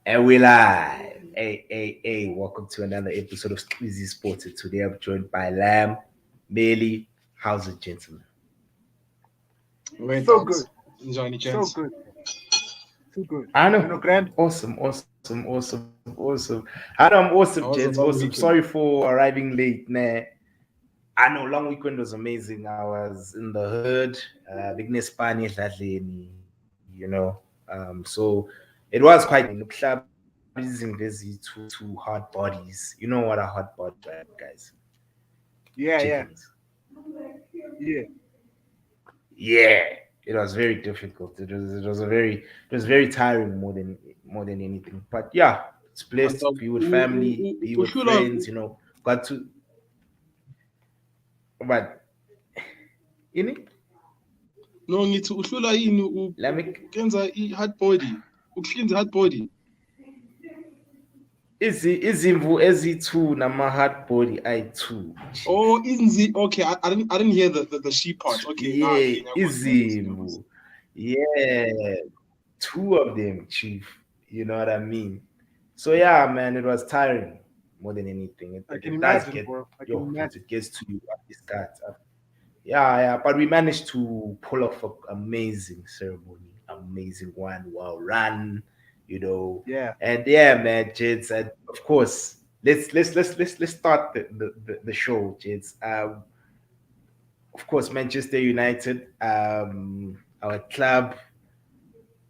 And we live. Hey, welcome to another episode of Squeezy Sports. And today I'm joined by Lamb, Bailey. How's it, gentlemen? Great So good, dogs. Enjoying the so chance. good, so good. I You know, know. Grant. Awesome. I know I'm awesome, How gents. was the Awesome. long Sorry weekend? for arriving late, nah. I know long weekend was amazing. I was in the hood, big Spani, so it was quite two hot bodies. You know what a hot body, right, guys? Yeah, yeah, Chickens. yeah. Yeah, it was very difficult. It was very tiring more than anything. But yeah, it's But blessed to be with family, be with uhlula friends. Got to but in it. no ngithi uhlula yini Let me ukwenza i-hard body. Ukuhlinza i-hard body. izimvu ezithu nama-hard body ayi-two, chief. Oh, isn't okay? I didn't hear the sheep part. Okay, nah, Yeah, okay, izimvu. Yeah, two of them, chief. You know what I mean? So yeah, man, it was tiring more than anything. It, I it, can it does imagine, get bro. I can your foot, imagine. it gets to you at this start. Yeah, but we managed to pull off an amazing ceremony, amazing one, well run, you know. Yeah, And yeah, man, Jids, and of course, let's start the show, Jids. Of course, Manchester United, our club.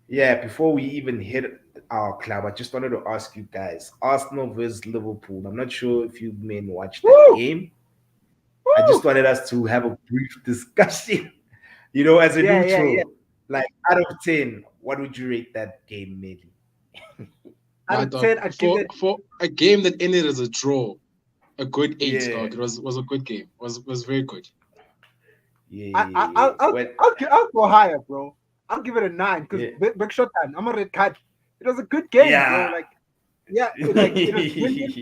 Yeah, before we even hit our club, I just wanted to ask you guys: Arsenal versus Liverpool. I'm not sure if you men watched that woo, game. I just woo. wanted us to have a brief discussion. As a Yeah. neutral, like out of 10, what would you rate that game, maybe? Out My of dog, 10, I'd give for it. for a game that ended as a draw, a good eight, Yeah, dog. It was a good game. Was very good. I'll, Well, I'll go higher, bro. I'll give it a 9 because yeah, big shot time. I'm a red card. It was a good game, bro. yeah, Like, yeah, it was brilliant.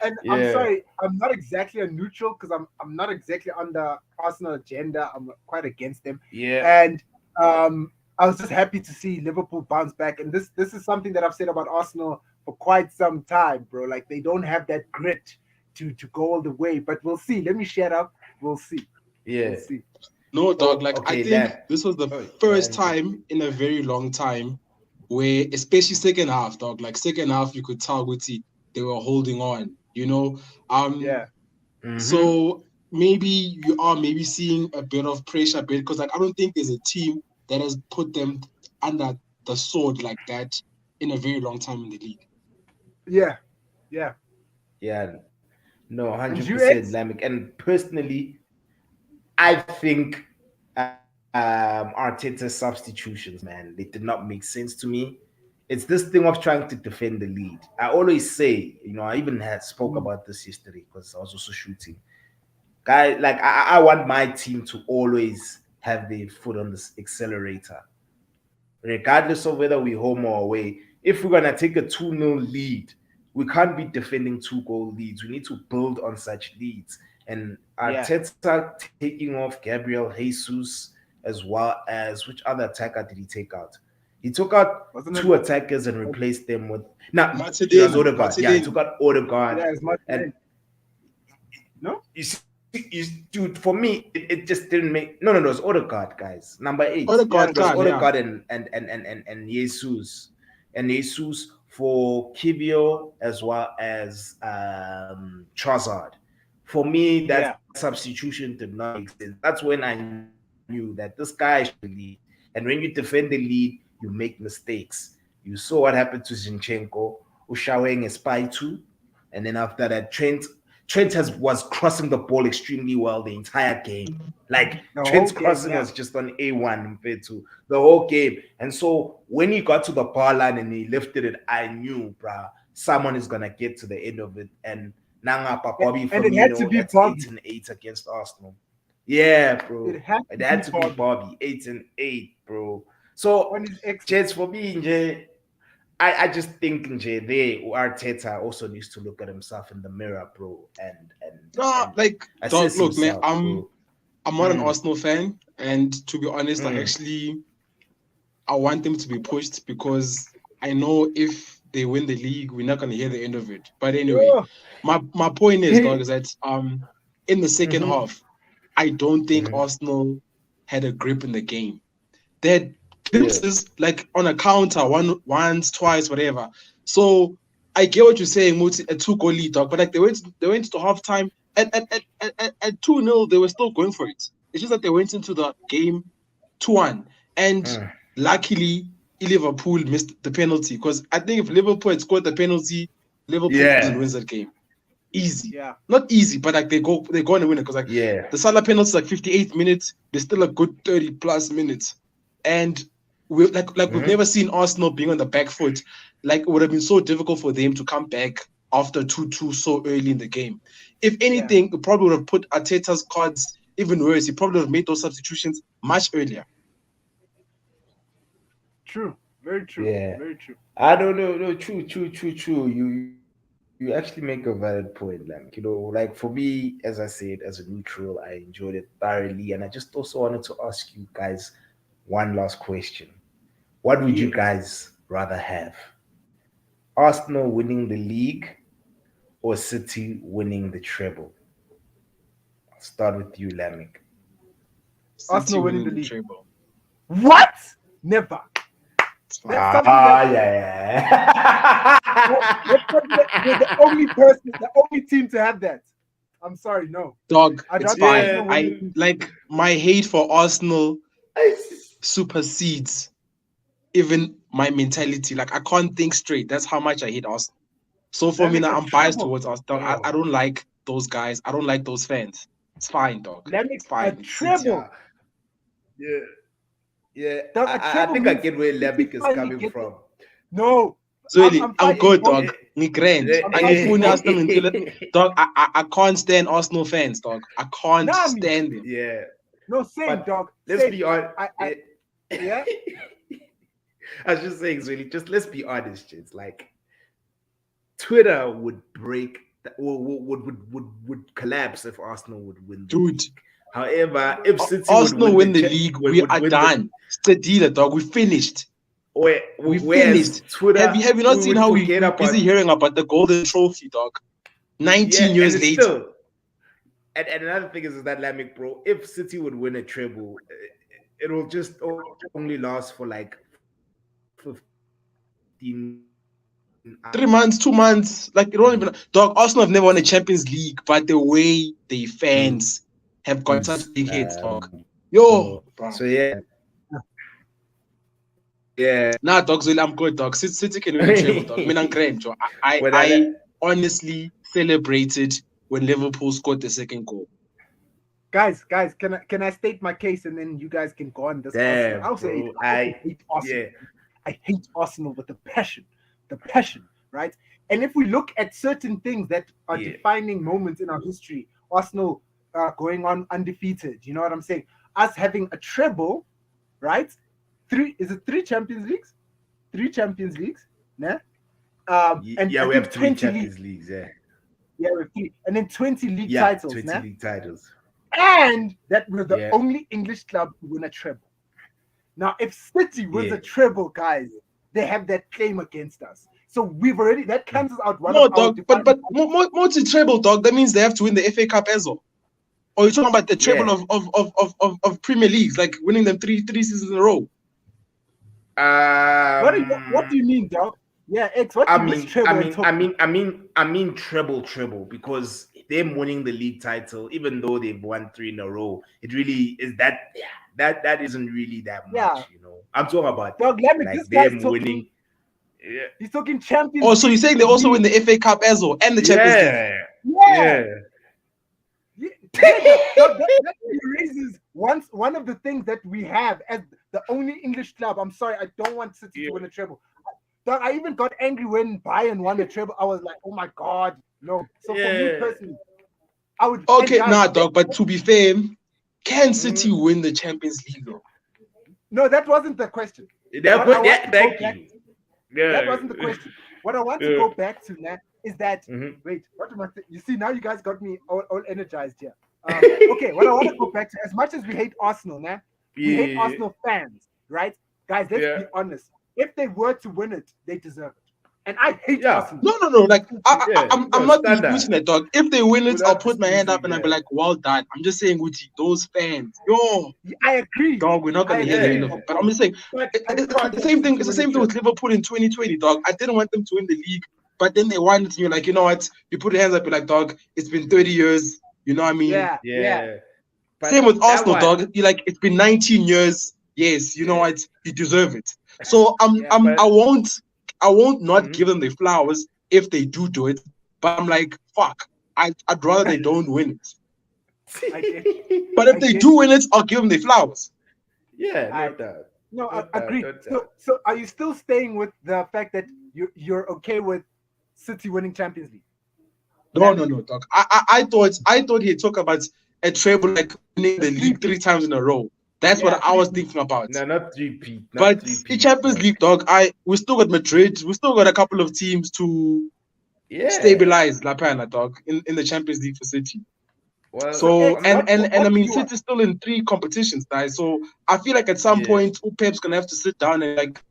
And I'm yeah, sorry, I'm not exactly a neutral because I'm not exactly on the Arsenal agenda. I'm quite against them, yeah, and I was just happy to see Liverpool bounce back. And this is something that I've said about Arsenal for quite some time, bro. Like they don't have that grit to go all the way, but we'll see. Let me shut up. We'll see. We'll yeah. see. No, dog. Like I Okay, think lab. this was the Oh, first man. time in a very long time where, especially second half, dog. Like second half, you could tell Guti they were holding on. Um. Yeah, Mm-hmm. So maybe you are maybe seeing a bit of pressure, because like I don't think there's a team that has put them under the sword like that in a very long time in the league. yeah, yeah. Yeah, no, And 100% UX, Lamek. And personally, I think Arteta's substitutions, man, they did not make sense to me. It's this thing of trying to defend the lead. I always say, I even had spoke about this yesterday because I was also shooting. Guy, like I want my team to always have their foot on the accelerator, regardless of whether we home or away. If we're gonna take a 2-0 lead, we can't be defending 2-goal leads. We need to build on such leads. And yeah. Arteta taking off Gabriel Jesus, as well as which other attacker did he take out? He took out Wasn't two it? attackers and replaced them with it was Martinelli, Odegaard. Yeah, he took Martinelli. out Odegaard, Yeah, it's much. and No. dude, for me, it just didn't make. No, it was Odegaard, guys. Number eight. Yeah, Odegaard It was can, yeah. Odegaard and Jesus. And Jesus for Kivio as well as Trossard. For me, that yeah. substitution did not make sense. That's when I knew that this guy should lead. And when you defend the lead, you make mistakes. You saw what happened to Zinchenko, Ushaweng a spy too. And then after that, Trent was crossing the ball extremely well the entire game. Like The Trent's whole game. crossing Yeah. was just on A1 compared to the whole game. And so when he got to the bar line and he lifted it, I knew, bruh, someone is gonna get to the end of it. And Nangapa Bobby And it had to Firmino, be that's eight Bobby. and eight against Arsenal. Yeah, It bro. had It to be had to be Bobby Bobby, 8 and 8, bro. So on his exit. Jets for me, Jay, I just think Jay, Arteta also needs to look at himself in the mirror, bro, Nah, and like dog, assess look, man, himself, I'm bro. I'm not an Mm, Arsenal fan, and to be honest, like mm, actually I want them to be pushed because I know if they win the league, we're not gonna hear the end of it. But anyway, Oh, my point is, dog, is that in the second Mhm. half, I don't think Mhm. Arsenal had a grip in the game. They had Yeah. glimpses like on a counter, once, twice, whatever. So I get what you're saying, Muti, a 2-goal lead, dog, but like they went to halftime at 2-0, they were still going for it. It's just that they went into the game 2-1. And Mm. luckily Liverpool missed the penalty. Because I think if Liverpool had scored the penalty, Liverpool doesn't Yeah. win that game. Easy. yeah. Not easy, but like they go and win it. Because like Yeah. the Salah penalty is like 58 minutes, there's still a good 30 plus minutes. And we've we've Mhm. never seen Arsenal being on the back foot. Like it would have been so difficult for them to come back after 2-2 so early in the game. If anything, it probably would have put Arteta's cards even worse. He probably would have made those substitutions much earlier. True. Very true. Yeah. Very true. I don't know. No, true. You actually make a valid point, like like for me, as I said, as a neutral, I enjoyed it thoroughly, and I just also wanted to ask you guys one last question: what would you Yeah. guys rather have? Arsenal winning the league or City winning the treble? I'll start with you, Lamek. City Arsenal winning winning the the league. treble. What? Never. It's fine. That's something that Yeah. that's something that we're the only person, the only team to have that. I'm sorry, no. Dog, I'd it's rather fine. Arsenal Yeah, win the I league. like my hate for Arsenal Nice. supersedes even my mentality. Like I can't think straight. That's how much I hate Arsenal. So for Let me me now, a I'm biased treble. towards Arsenal. I Oh, don't like those guys. I don't like those fans. It's fine, dog. Let me It's a fine. It's City. yeah, treble. yeah, yeah. Dog, a I treble think I means get where City Lamek is finally coming get it. from. No, Zoe, I'm I'm fighting good, both. dog. Grand. I'm I fighting phone both. Arsenal until dog. I can't stand Arsenal fans, dog. I can't Nami. stand them. Yeah, No, same but dog. let's Same. be honest. Yeah. I was just saying, really, just let's be honest, it's like Twitter would break or would collapse if Arsenal would win the Dude, league. However, if City would Arsenal win win the league, we would are win the done. It's the dealer, dog. We finished. We whereas finished. Have Twitter you not we seen would how forget we busy about, hearing about the golden trophy, dog? yeah, 19 and years it's later. still, and another thing is that Lamek, bro, if City would win a treble, it will just only last for like 15 hours. 3 months, 2 months, like you don't even dog. Arsenal have never won a Champions League, but the way the fans have got such big heads, dog. Yo, bro. So yeah. Nah, dog, Zoe, I'm good, dog. City can win the treble, dog. I mean, I'm grand, Joe. But I honestly celebrated when Liverpool scored the second goal. Guys, can I state my case and then you guys can go on this Arsenal? damn, I also bro, hate Arsenal. yeah, I hate Arsenal with the passion, right? And if we look at certain things that are yeah, defining moments in our history, Arsenal going on undefeated, you know what I'm saying? Us having a treble, right? Three Champions Leagues? Three Champions Leagues, nah? And yeah. I We think have three 20 leagues, Champions Leagues. Yeah, yeah, with three, and then 20 league yeah, titles, 20 nah? league titles. And that we're the Yeah, only English club to win a treble. Now, if City wins yeah. a treble, guys, they have that claim against us. So we've already that cancels out one No, of our dog, but more to treble, dog. That means they have to win the FA Cup as well. Or you're talking about the treble Yeah. of Premier Leagues, like winning them three seasons in a row. What do you mean, dog? Yeah, X. What I do you which mean, treble I are you mean, I talking? mean, I mean, treble because them winning the league title, even though they've won three in a row, it really is that. Yeah, that isn't really that much, Yeah, you know. I'm talking about dog. Let me. like This guy's them talking. winning. Yeah, He's talking Champions Oh, so you're League. saying they also win the FA Cup as well and the Champions League? yeah, Yeah, yeah. that raises one of the things that we have as the only English club. I'm sorry, I don't want City to win a treble. Dog, I even got angry when Bayern won a treble. I was like, oh my god, no. So for me Yeah. personally, I would. Okay, guys, nah, dog. But to be fair, can City Mhm. win the Champions League though? no, that wasn't the question. That, What I want yeah, to thank go back you. Yeah. That wasn't the question. What I want to go back to now is that Mhm. wait, what am I? You see, now you guys got me all energized here. Okay, what I want to go back to, as much as we hate Arsenal, now we hate Arsenal fans, right? Guys, let's be honest. If they were to win it, they deserve it. and I hate Yeah. Arsenal. No. Like Yeah, I'm no, not standard. disputing it, dog. If they win it, I'll Without put my hand up disputing, and I'll be yeah. like, well done. I'm just saying, Gucci, those fans, yo, I agree. dog, we're not I gonna get the agree. end of it. But I'm just saying, But I it's still the want same City thing. to It's the win the same thing with treble. Liverpool in 2020, dog. I didn't want them to win the league, but then they won it, and you're like, you know what? You put your hands up, you're like, dog, it's been 30 years. You know what I mean? Yeah. Yeah. Same But with that Arsenal, one, dog. You like, it's been 19 years. Yes, you know yeah, what? You deserve it. So yeah, but I won't not mhm. give them the flowers if they do it. But I'm like, fuck. I'd rather they don't win it. I get you. But if I they get do you. win it, I'll give them the flowers. Yeah, no I doubt. no, No I doubt, agree. no doubt. So are you still staying with the fact that you're okay with City winning Champions League? Lamek, No, dog. I thought he talked about a treble like winning the the three league three peat. times in a row. That's what Yeah, I three was peat. thinking about. No, not three-peat, not But in three-peat. Champions League, dog, we still got Madrid. We still got a couple of teams to Yeah. stabilize La Pena, dog, in the Champions League for City. Well, So So X, I'm not. and I what do mean you want? City's still in three competitions, guys. So I feel like at some Yeah. point Pep's gonna have to sit down and like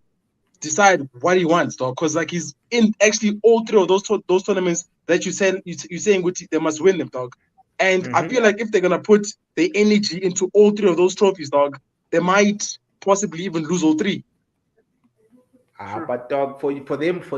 decide what he wants, dog. Because like he's in actually all three of those tournaments that you're saying they must win them, dog. And I Mhm. feel like if they're gonna put the energy into all three of those trophies, dog, they might possibly even lose all three. True. But dog, for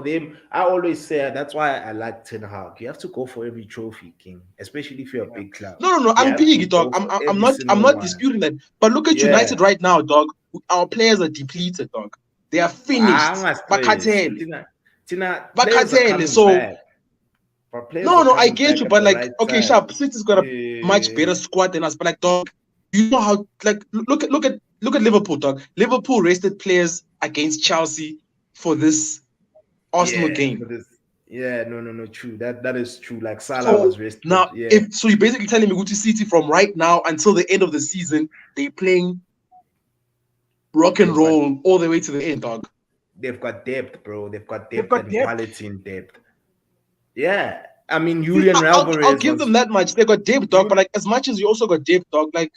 them, I always say that's why I like Ten Hag. You have to go for every trophy, King, especially if you're a Yeah. big club. No. You I'm have to big, dog. go for I'm every not I'm single not one. disputing that. But look at Yeah. United right now, dog. Our players are depleted, dog. They are I'm finished. not stressed. Bakatele. Tina, players are Bakatele. coming So back. But players are I coming get back you, at but the like, right okay, time. sharp. City's got a much Yeah. better squad than us. But like, dog, you know how like look at Liverpool, dog. Liverpool rested players against Chelsea for this Arsenal Yeah. game. For this. Yeah, no, true. That is true. Like Salah So was rested. now, Yeah. if so, you're basically telling me Gucci City from right now until the end of the season, they playing rock and They've got roll all the way to the end, dog. they've got depth, bro. They've got They've depth got and depth. quality in depth. Yeah. I mean, See, Julian I'll Alvarez give them was. that much. They got depth, dog, but like as much as you also got depth, dog, like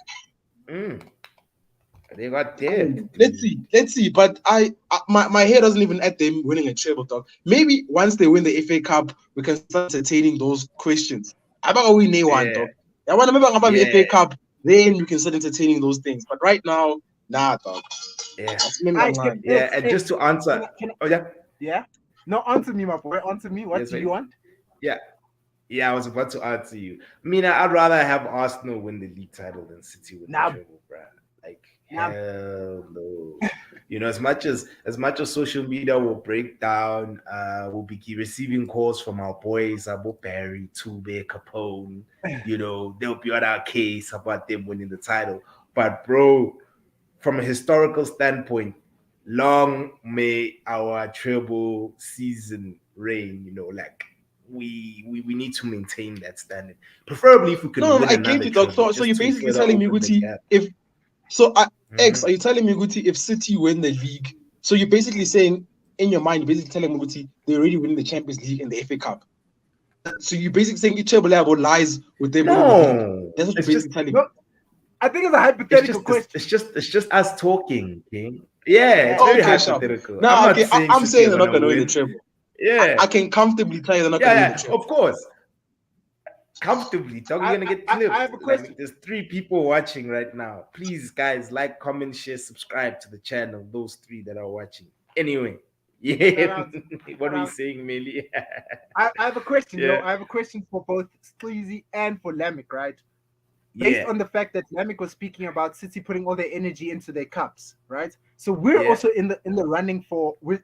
Mm, they got depth, let's dude. see. But my head doesn't even at them winning a treble, dog. Maybe once they win the FA Cup, we can start entertaining those questions. I about we name one, Yeah, dog. I want to remember about the yeah, FA Cup, then you can start entertaining those things. But right now, nah, dog. yeah, That's me I online. yeah. And X. just to answer, Can I, oh yeah, yeah. No, answer me, my boy. Answer me. What yes, do you wait, want? yeah, yeah. I was about to answer you. I mean, I'd rather have Arsenal win the league title than City win the Now, treble, bruh. Like now, hell no. As much as social media will break down, we'll be receiving calls from our boys, Abu Barry, Tube, Capone. They'll be on our case about them winning the title. But bro, from a historical standpoint, long may our treble season reign. Like we need to maintain that standard. Preferably if we can No, win I get another you, dog. treble, So just you're to basically further telling me, open the Guti, gap. if so, X, Mhm. are you telling me, Guti, if City win the league? So you're basically saying in your mind, you're basically telling me, Guti, they already win the Champions League and the FA Cup. So you're basically saying each treble level lies with them winning the league. No, That's what you're it's just basically telling me. no. I think it's a it's hypothetical just it's, question. it's just it's just us talking, King. Yeah, it's Yeah, Oh, very okay, sharp. hypothetical. I'm Now, not okay, saying I'm City saying are they're not gonna going to win the win. treble. Yeah, I can comfortably tell you they're not going yeah, to win the yeah. treble. Of course, comfortably. Dog, you're gonna get I clipped. have a question. Like, there's 3 people watching right now. Please, guys, like, comment, share, subscribe to the channel. Those 3 that are watching. Anyway, Shout yeah. out. What Shout are we out. saying, Millie? I have a question, yo. Yeah, I have a question for both Sleazy and for Lamek, right? Based yeah, on the fact that Lamek was speaking about City putting all their energy into their cups, right? So we're yeah, also in the running for we're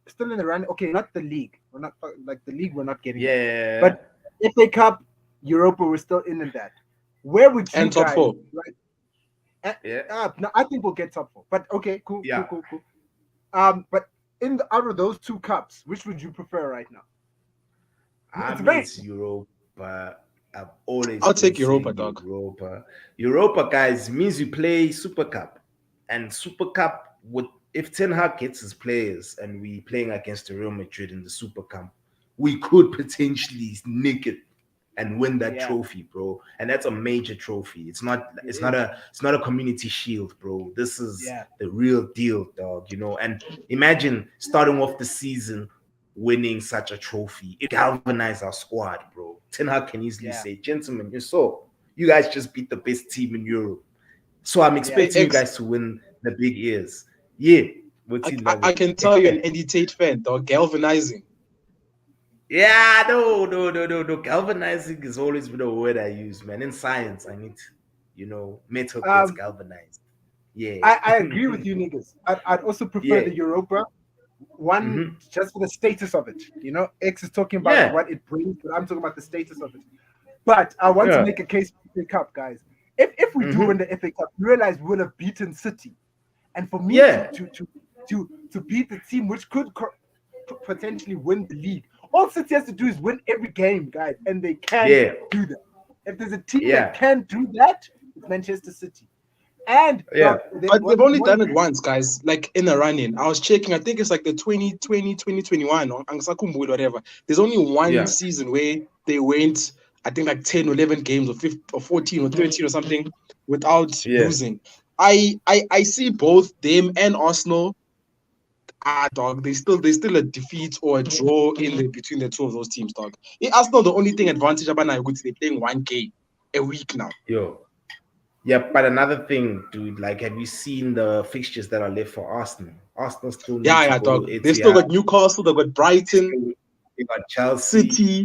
still in the running. Okay, not the league. We're not like the league. We're not getting that. yeah, But FA Cup, Europa, we're still in that. Where would you And top guys four. right? yeah, No, I think we'll get top four. But okay, cool, cool, yeah. cool, cool. But out of those two cups, which would you prefer right now? I It's mean, very it's Europa. I've always I'll been take Europa, saying dog. Europa. Europa, guys, means you play Super Cup. And Super Cup, if Ten Hag gets his players and we playing against Real Madrid in the Super Cup, we could potentially nick it and win that yeah, trophy, bro. And that's a major trophy. It's not it it's not is. a community shield, bro. This is Yeah, the real deal, dog. And imagine starting off the season winning such a trophy. It galvanized our squad, bro. Ten Hag can easily Yeah. say, gentlemen, you guys just beat the best team in Europe. So I'm Yeah. expecting you guys to win the big ears. Yeah. What's in love I with can tell you're an Eddie Tate fan, dog. Galvanizing. Yeah, no. Galvanizing has always been a word I use, man. In science, I need, metal gets Um, galvanized. Yeah. I agree with you, niggas. I'd also prefer Yeah. the Europa one Hmm. just for the status of it. X is talking about Yeah. what it brings, but I'm talking about the status of it. But I want to Yeah. make a case for the Cup, guys. If we do Hmm. win the FA Cup, you realize we will have beaten City, and for me Yeah. to beat the team which could potentially win the league, all City has to do is win every game, guys, and they can Yeah. do that. If there's a team that Yeah. can do that, it's Manchester City. And Yeah. But they've only one done it once, guys, like in a run-in. I was checking, I think it's like the 2020, 2021, or Angisakhumbuli, whatever. There's only one Yeah. season where they went, I think like 10 or 11 games or 15 or 14 or 13 or something without Yeah. losing. I see both them and Arsenal. Dog, they still a defeat or a draw in the between the two of those teams, dog. Arsenal, the only thing advantage about now, they're playing one game a week now. Yo. Yeah, but another thing, dude, like, have you seen the fixtures that are left for Arsenal? Arsenal still need to Yeah, go to dog. They've still Etihad. got Newcastle, they've got Brighton, They got Chelsea, City.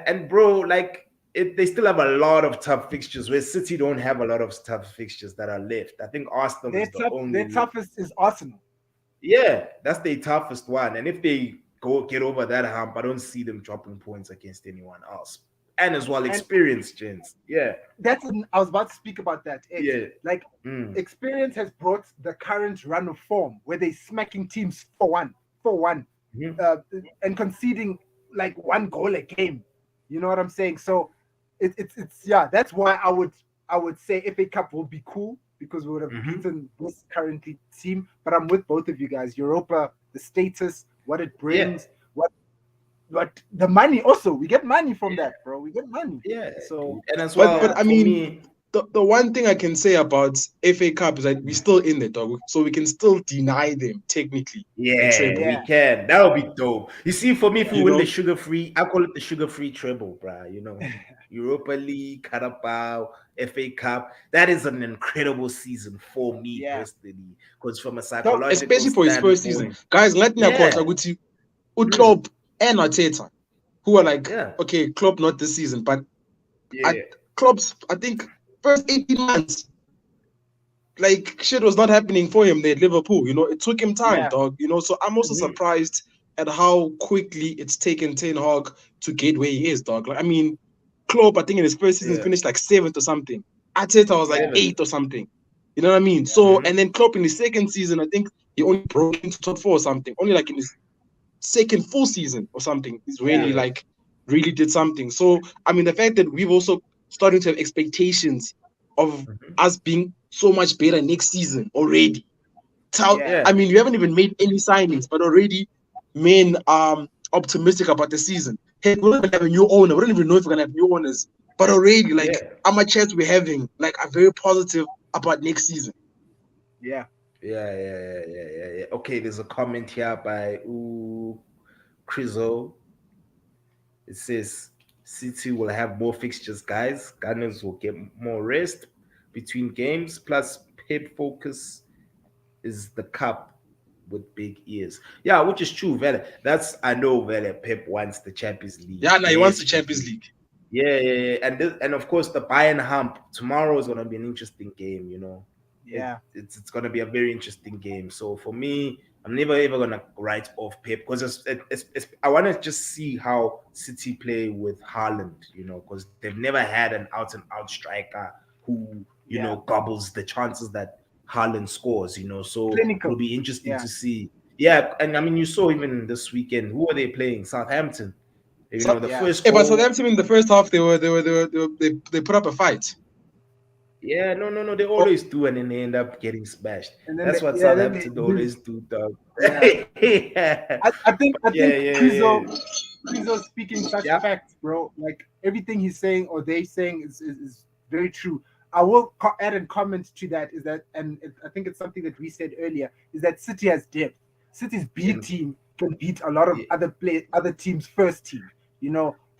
and bro, like they still have a lot of tough fixtures. Where City don't have a lot of tough fixtures that are left. I think Arsenal is the their only. toughest is Arsenal. Yeah, that's the toughest one. And if they go get over that hump, I don't see them dropping points against anyone else. And as well, And experienced gents. Yeah, I was about to speak about that. yeah. Like Mm. experience has brought the current run of form where they're smacking teams 4-1, Mhm. and conceding like one goal a game. You know what I'm saying? So it's yeah. That's why I would say FA Cup will be cool because we would have Mhm. beaten this currently team. But I'm with both of you guys. Europa, the status, what it Yeah, brings, what the money. Also, we get money from that, bro. We get money. yeah, So dude. And as But well, yeah, I for mean, me, the one thing I can say about FA Cup is that we're still in the dog, so we can still deny them technically the yeah, treble. we yeah, can. That would be dope. You see, for me, if we You yeah. win the know? sugar-free, I call it the sugar-free treble, bruh. Europa League, Carabao, FA Cup. That is an incredible season for me Yeah. personally. Because from a So psychological Especially for his first standpoint, season. Guys, let me approach yeah, Aguti, mm, Klopp and Arteta, who are like, yeah, okay, Klopp not this season, but at yeah, Klopp's, I think, first 18 months, like shit was not happening for him there at Liverpool. It took him time, yeah, dog. So I'm also mhm, surprised at how quickly it's taken Ten Hag to get where he is, dog. Like, I mean, Klopp, I think in his first season yeah, finished like seventh or something. Arteta was like yeah, seven. eighth or something. You know what I mean? yeah, So, Mhm, and then Klopp in his second season, I think he only broke into top four or something. Only like in his second full season or something is when yeah, he yeah, like really did something. So, I mean, the fact that we've also starting to have expectations of mhm, us being so much better next season already. yeah, I yeah, mean, we haven't even made any signings, but already men optimistic about the season. Hey, we don't even have a new owner. We don't even know if we're gonna have new owners. But already, like yeah, how much chance we're having, like I'm very positive about next season. yeah. yeah. Okay, there's a comment here by Crizo. It says City will have more fixtures, guys. Gunners will get more rest between games. Plus, Pep focus is the cup with big ears. Yeah, which is true, Vele. That's I know Vele Pep wants the Champions League Yeah, now he wants the Champions desperately. League. Yeah. And of course the Bayern hump tomorrow is gonna be an interesting game. Yeah, It's gonna be a very interesting game. So for me, I'm never ever gonna write off Pep because I want to just see how City play with Haaland, because they've never had an out and out striker who yeah. gobbles the chances that Haaland scores. So it'll Clinical. be interesting Yeah, to see. Yeah, and I mean you saw even this weekend who are they playing? Southampton. So, The yeah, first but goal. Southampton in the first half they put up a fight. Yeah, no. They Oh, always do, and then they end up getting smashed. and then That's what yeah, then Southampton they lose. always do, dog. Yeah, yeah, I think yeah. Krizo's speaking such Yeah. facts, bro. Like everything he's saying or they saying is very true. I will add and comment to that is that, and I think it's something that we said earlier is that City has depth. City's B And team can beat a lot of other teams' first team.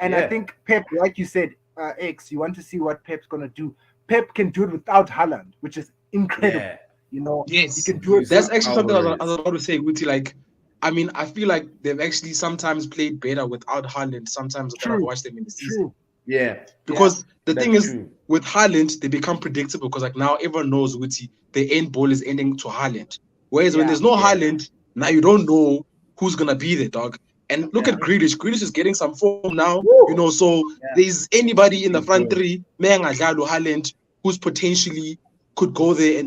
And I yeah, think Pep, like you said, X, you want to see what Pep's gonna do. Pep can do it without Haaland, which is incredible. yeah. He Yes, can do it. He's that's actually something I was Alvarez. about to say, Guti. Like, I mean, I feel like they've actually sometimes played better without Haaland, sometimes that I've True, watched them in the season. true. Yeah, Yeah, Because the thing that's is, true. with Haaland, they become predictable because like now everyone knows Guti, the end ball is ending to Haaland. Whereas when yeah, there's no Yeah, Haaland, now you don't know who's gonna be there, dog. And look yeah. at Grealish. Grealish is getting some form now, Woo! so Yeah, there's anybody in the He's front good. three, Mengadlalo, Haaland, who's potentially could go there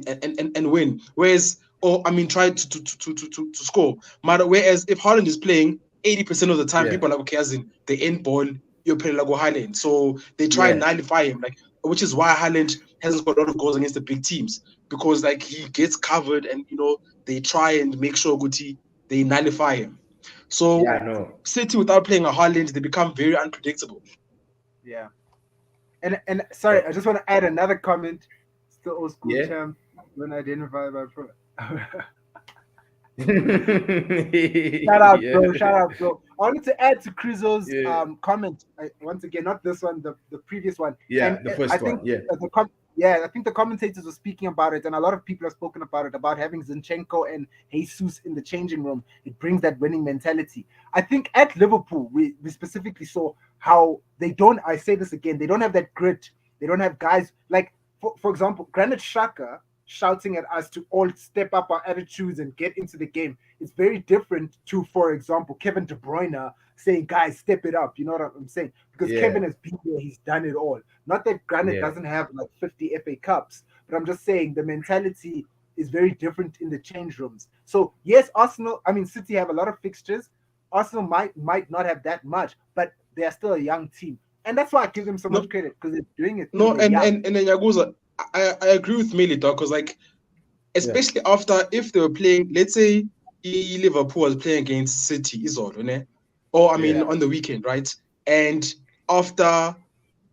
and win. Whereas, or I mean, try to score. Whereas if Haaland is playing 80% of the time, Yeah, people are like, okay, as in the end ball, you're playing like Haaland. So they try and yeah, nullify him, like which is why Haaland hasn't scored a lot of goals against the big teams because like he gets covered and they try and make sure Guti they nullify him. So yeah. correct. No, City without playing a Haaland, they become very unpredictable. Yeah. And sorry, but I just want to add another comment. Still old school yeah. champ. When identified by pro. Shout out, Yeah, bro. Shout out, bro. I wanted to add to Krizo's yeah, comment. Once again, not this one, the previous one. yeah. And The I first think one. Yeah, I think the commentators were speaking about it, and a lot of people have spoken about it, about having Zinchenko and Jesus in the changing room. It brings that winning mentality. I think at Liverpool, we specifically saw how they don't. I say this again, they don't have that grit. They don't have guys like, for example, Granit Xhaka shouting at us to all step up our attitudes and get into the game. It's very different to, for example, Kevin De Bruyne saying, guys, step it up. You know what I'm saying? Because yeah, Kevin has been there, he's done it all. Not that Granit yeah, doesn't have like 50 FA Cups, but I'm just saying the mentality is very different in the change rooms. So yes, City have a lot of fixtures. Arsenal might not have that much, but they are still a young team. And that's why I give them so much No, credit because they're doing it because no, they're and young. and and then Yaguza, I agree with Millie dog because like yeah, especially after if they were playing, let's say Liverpool was playing against City, Izolo, ne? Or I mean yeah, on the weekend, right? And after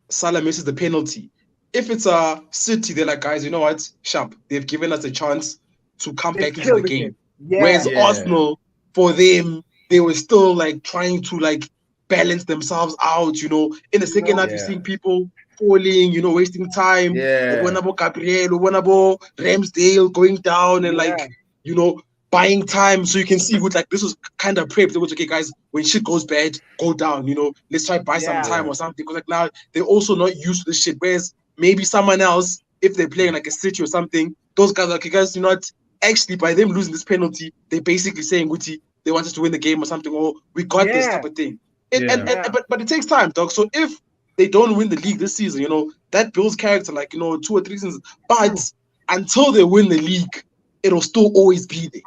Salah misses the penalty, if it's a City, they're like, guys, you know what? Sharp, they've given us a chance to come They've back into the killed the game. game. Yeah, Whereas yeah, Arsenal, for them, they were still like trying to like balance themselves out. In the you second know, half, you're yeah, seeing people falling, wasting time. yeah, Obonabo Gabriel, Obonabo Ramsdale going down and like, yeah, you know, buying time. So you can see with like this was kind of prepped. It was okay, guys, when shit goes bad, go down, let's try buy some yeah, time yeah, or something. Because like now they're also not used to this shit. Whereas maybe someone else, if they're playing like a City or something, those guys are okay, guys, actually by them losing this penalty, they're basically saying Guti, they want us to win the game or something, or we got this type yeah, of thing. yeah, yeah. But it takes time, dog. So if they don't win the league this season, that builds character like 2 or 3 seasons. But True. until they win the league, it'll still always be there.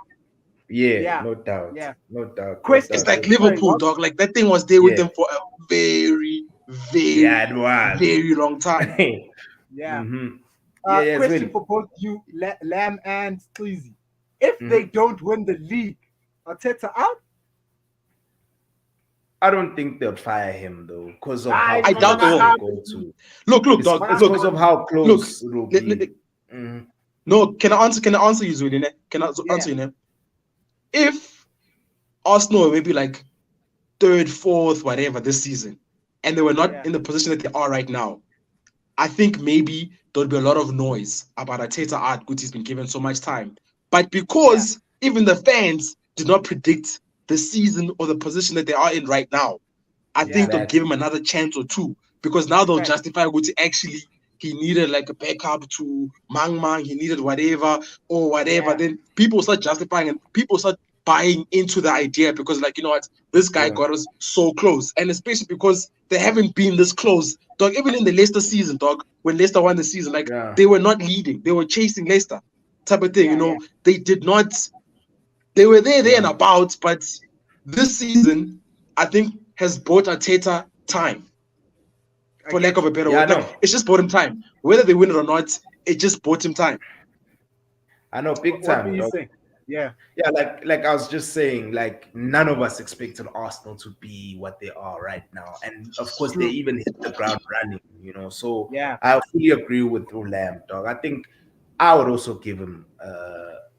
yeah. Yeah, No doubt, yeah. no doubt, no It's Question. doubt. like That's Sorry, Liverpool, what? dog. Like that thing was there with yeah, them for a very, very, yeah. It was. very long time. Yeah. Mm-hmm. Yeah, yeah. It's Question really. for both you, Lamb and Sleazy. If they Mhm. don't win the league, Arteta out? I don't think they'll fire him though, because of Ah, how I no, no, doubt they no, close will. they no. go to. Look, It's dog. But it's I'm because Look, of how look. close it'll Let- let- be. Mhm. no, can I answer you, Zuline? Can I yeah, answer you, name? If Arsenal were maybe like third, fourth, whatever this season, and they were not yeah, in the position that they are right now, I think maybe there'll be a lot of noise about Arteta Art. Guti's been given so much time. But yeah, because even the fans did not predict the season or the position that they are in right now, I yeah. think they'll give him Exactly. another chance or two because now they'll Fact. justify Guti actually he needed like a backup to Mang Mang, he needed whatever or whatever. Yeah, Then people start justifying and people start buying into the idea because like you know what, this guy Yeah. got us so close, and especially because they haven't been this close, dog. Even in the Leicester season, dog, when Leicester won the season, like Yeah. they were not leading, they were chasing Leicester, type of thing. yeah, yeah. They did not. They were there Yeah. and about, but this season, I think, has bought Arteta time, I for lack get of a you. better Yeah. I word. know. Like it's just bought him time. Whether they win it or not, it just bought him time. I know. Big What were time, you dog. saying? Yeah, Yeah. Like I was just saying. Like none of us expected Arsenal to be what they are right now, and of it's course they true. even hit the ground running. So Yeah, I fully agree with Ulam, dog. I think I would also give him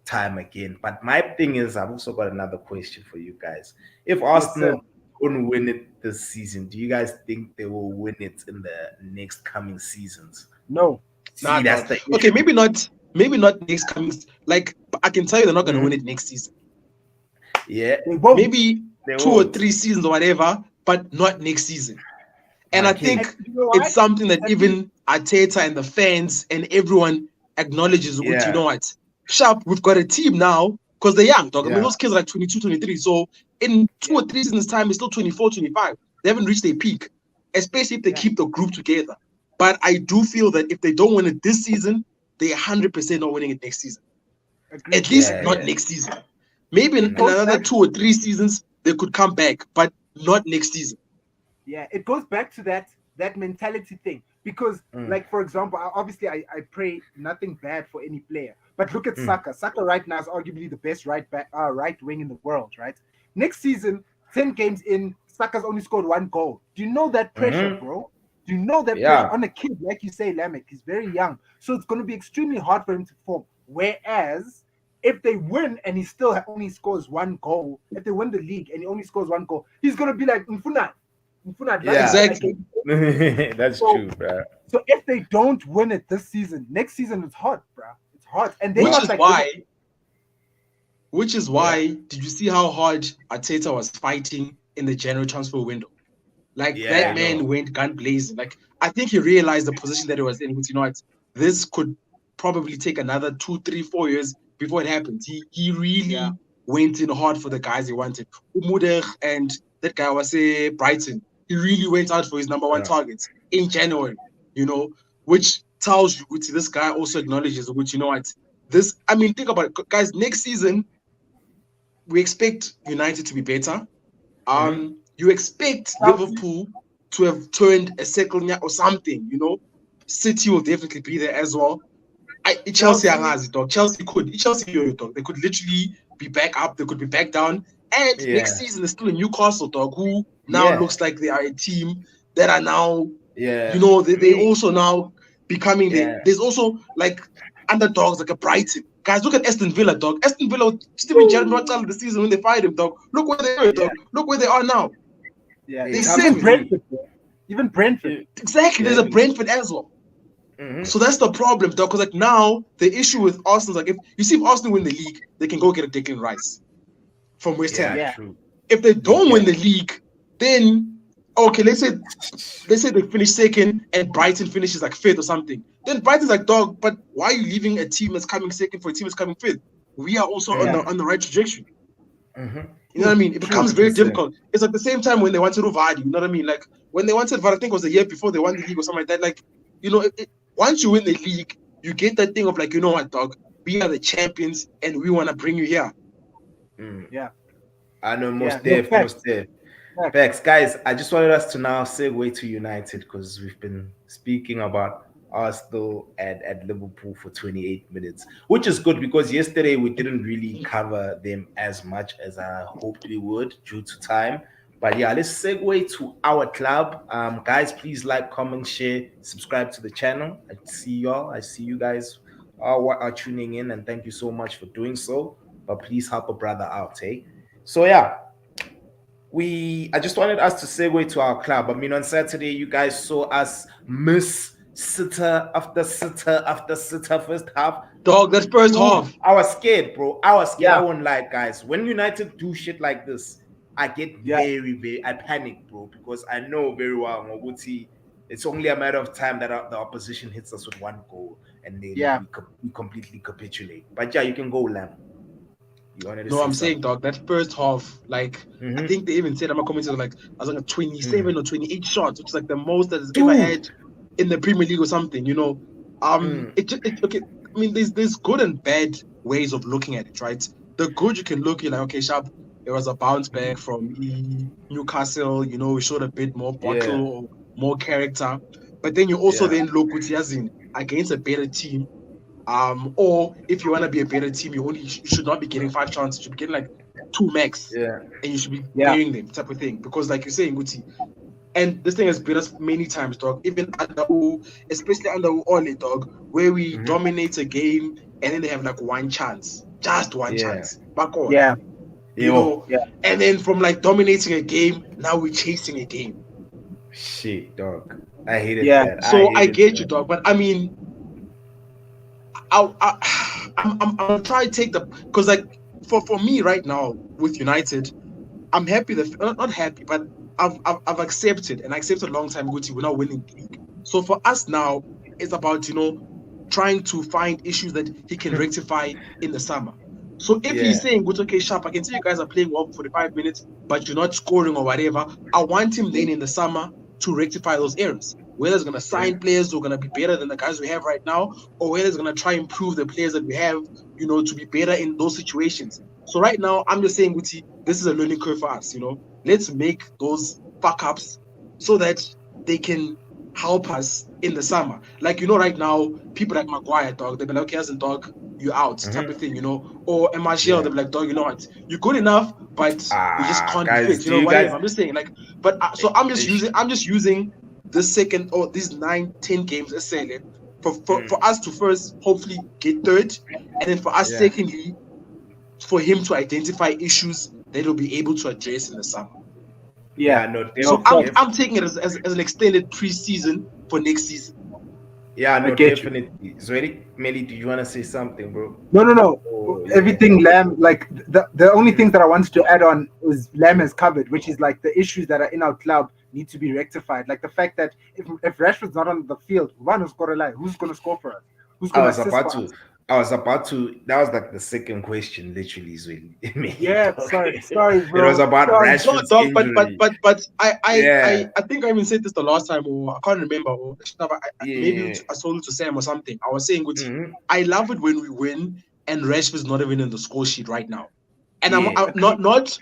time again. But my thing is, I've also got another question for you guys. If Yes, sir. Arsenal don't win it this season, do you guys think they will win it in the next coming seasons? No. Nah, See, that's dog. the Okay, issue. maybe not next coming. Like, I can tell you they're not gonna win it next season. Yeah, They won't. Maybe they 2 or won't. 3 seasons or whatever, but not next season. And My I king. And think you know it's what? something that I think even Arteta and the fans and everyone acknowledges. You Yeah, know what? Sharp, we've got a team now because they're young, dog. I mean, yeah, those kids are like 22, 23. So in 2 yeah, or 3 seasons' time, it's still 24, 25. They haven't reached their peak, especially if they yeah, keep the group together. But I do feel that if they don't win it this season, they're 100% not winning it next season. agreed. At least yeah, not yeah. next season. Maybe in It goes another back. 2 or 3 seasons, they could come back, but not next season. Yeah, it goes back to that mentality thing. Because, Mm, like, for example, obviously I pray nothing bad for any player. But look at mm, Saka. Saka right now is arguably the best right wing in the world, right? Next season, 10 games in, Saka's only scored 1 goal. Do you know that pressure, mm-hmm. bro? Do you know that pressure Yeah, on a kid, like you say, Lamek? He's very young. So it's going to be extremely hard for him to perform. Whereas if they win and he still only scores 1 goal, if they win the league and he only scores 1 goal, he's going to be like, Mfuna, yeah. Exactly. That's so, true, bro. so if they don't win it this season, next season it's hot, bro. It's hot, and they're Which Well, not is like why Liverpool. yeah, did you see how hard Arteta was fighting in the January transfer window? Like yeah, that I man know. went gun blazing. Like I think he realized the position that he was in. Which, you know what, this could probably take another 2, 3, 4 years before it happens. He Yeah, really went in hard for the guys he wanted. Umuder and that guy was Brighton. He really went out for his number one Yeah. targets in January. You know, which tells you, which this guy also acknowledges, which, you know what, this. I mean, think about it, guys. Next season we expect United to be better. Mm-hmm. You expect Chelsea. Liverpool to have turned a second or something, you know. City will definitely be there as well. Chelsea Chelsea. angazi, dog. Chelsea yo dog. They could literally be back up, they could be back down. And next Yeah, season there's still a Newcastle, dog, who now yeah, looks like they are a team that are now, you yeah. know, they Me, also now becoming yeah. there's also like underdogs like a Brighton. Guys, look at Aston Villa, dog. Aston Villa, Steven Gerrard the season when they fired him, dog. Look where they were, Yeah, dog. Look where they are now. Yeah, they They tough even to sink. beat. Brentford, bro. Even Brentford. Yeah, Exactly. There's yeah. a Brentford as well. Mm-hmm. So that's the problem, dog. Because like now the issue with Arsenal is like if Arsenal win the league, they can go get a Declan Rice from West Ham. Yeah, Yeah, true. If they You don't win can. the league, then okay, let's say they finish second and Brighton finishes like fifth or something. Then Brighton's like, dog, but why are you leaving a team that's coming second for a team that's coming fifth? We are also on yeah, the right trajectory. Mm-hmm. You know what I mean? It true. becomes very 100%. difficult. It's like the same time when they wanted Vardy, you know what I mean? Like when they wanted Vardy, I think it was the year before they won the league or something like that. Like, you know, once you win the league, you get that thing of like, you know what, dog, we are the champions and we want to bring you here. Mm. Yeah, I know, yeah. most No def, most facts. def. Facts. Facts, guys. I just wanted us to now segue to United because we've been speaking about Arsenal and Liverpool for 28 minutes, which is good because yesterday we didn't really cover them as much as I hoped we would due to time. But yeah, let's segue to our club. Guys, please like, comment, share, subscribe to the channel. I see y'all. I see you guys are tuning in, and thank you so much for doing so. But please help a brother out, eh? So yeah, I just wanted us to segue to our club. I mean, on Saturday, you guys saw us miss sitter after sitter after sitter first half. Dog, that first Dude, half. I was scared, bro. I was scared. I Yeah, won't lie, guys. When United do shit like this, I get yeah, I panic, bro, because I know very well, Moguti, it's only a matter of time that the opposition hits us with 1 goal and then yeah. we completely capitulate. But yeah, you can go, Lamb. You wanted to No, say I'm saying, something? dog, that first half, like, I Mm-hmm. think they even said, I'm a commentator, like, I was like a 27 or 28 shots, which is like the most that has ever Dude. had in the Premier League or something, you know. Mm. Okay. I mean, there's good and bad ways of looking at it, right? The good, you can look, you're like, okay, sharp. It was a bounce back from Newcastle. You know, we showed a bit more Yeah. bottle or more character. But then you also Yeah. then look with Yazin against a better team. Or if you want to be a better team, you should not be getting 5 chances. You should be getting like 2 max, Yeah. and you should be Yeah, burying them, type of thing. Because like you're saying, Guti, and this thing has beat us many times, dog. Even especially under Ole, dog, where we Mm-hmm. dominate a game and then they have like 1 chance. just one Yeah. chance. Back on. Yeah, You Yo, know, yeah, and then from like dominating a game, now we're chasing a game. shit, dog. I hated yeah, that. I So I hated get you, that. dog. But I mean, I'm gonna try to take the because like for me right now with United, I'm happy that not happy, but I've accepted and I accepted a long time ago. We're not winning the league. So for us now, it's about trying to find issues that he can rectify in the summer. So if he's Yeah. saying, "Good, okay, sharp, I can see you guys are playing well for 45 minutes, but you're not scoring or whatever," I want him then in the summer to rectify those errors. Whether it's going to Yeah. sign players who are going to be better than the guys we have right now, or whether it's going to try and improve the players that we have, to be better in those situations. So right now, I'm just saying, Guti, this is a learning curve for us. Let's make those fuck ups so that they can help us in the summer. Like right now, people like Maguire, dog, they'll be like, okay, as a dog, you out, type of Mm-hmm. thing. Or Martial, Yeah. they'll be like, dog, you know what, you're good enough, but we just can't be Guys, fit, do you whatever. guys? I'm just saying, like, but so Ish. I'm just using this second or these 9-10 games as saying for Mm, us to first hopefully get third, and then for us yeah. secondly for him to identify issues that he'll be able to address in the summer. yeah. Yeah. No. No, So of course, I'm taking it as an extended preseason for next season. Yeah. I No. get you. Definitely. Zoe, Melly, did you want to say something, bro? No, no, no. Oh yeah. Everything Lamb, like the only Mm, things that I wanted to add on was Lamb has covered, which is like the issues that are in our club need to be rectified. Like the fact that if Rashford's not on the field, one who's got a lie, who's gonna score for us? Who's I gonna was assist about for to. us? I was about to. That was like the second question, literally, Zoe. Melly, Yeah, dog. sorry, It was bro. about Sorry. No, Rashford's dog, injury. but Yeah. I think I even said this the last time, or I can't remember, or maybe Yeah. I told it to Sam or something. I was saying, Gucci, Mm-hmm. I love it when we win and Rashford's not even in the score sheet right now. And Yeah. I'm Agree. not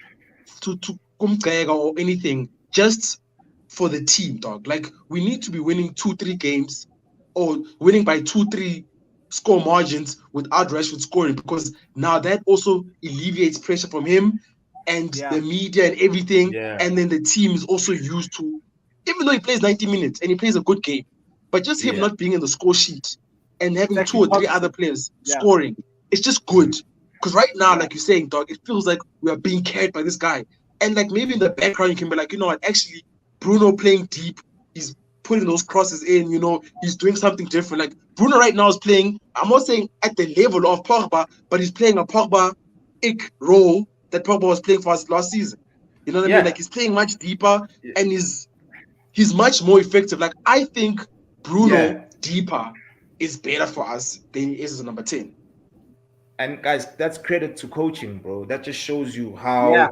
to kumgega or anything, just for the team, dog. Like we need to be winning 2-3 games or winning by 2-3 score margins without Rashford scoring, because now that also alleviates pressure from him and Yeah, the media and everything. Yeah. And then the team is also used to, even though he plays 90 minutes and he plays a good game, but just him Yeah. not being in the score sheet and it's having two actually or three other positive. players Yeah, scoring, it's just Mm-hmm. good. Because right now, yeah, like you're saying, dog, it feels like we are being carried by this guy. And like maybe in the background, you can be like, you know what, actually, Bruno playing deep, he's putting those crosses in, he's doing something different. Like Bruno right now is playing, I'm not saying at the level of Pogba, but he's playing a Pogba-ic role that Pogba was playing for us last season. You know what I mean? Yeah. Like he's playing much deeper Yeah. and he's much more effective. Like I think Yeah. Bruno deeper is better for us than he is as a number 10. And guys, that's credit to coaching, bro. That just shows you yeah,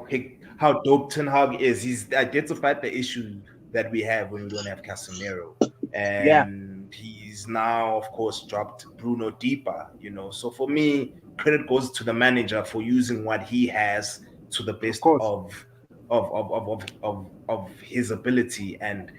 how dope Ten Hag is. He's identified the issue that we have when we don't have Casemiro, yeah. and he's now, of course, dropped Bruno deeper. So for me, credit goes to the manager for using what he has to the Of best course. of his ability, and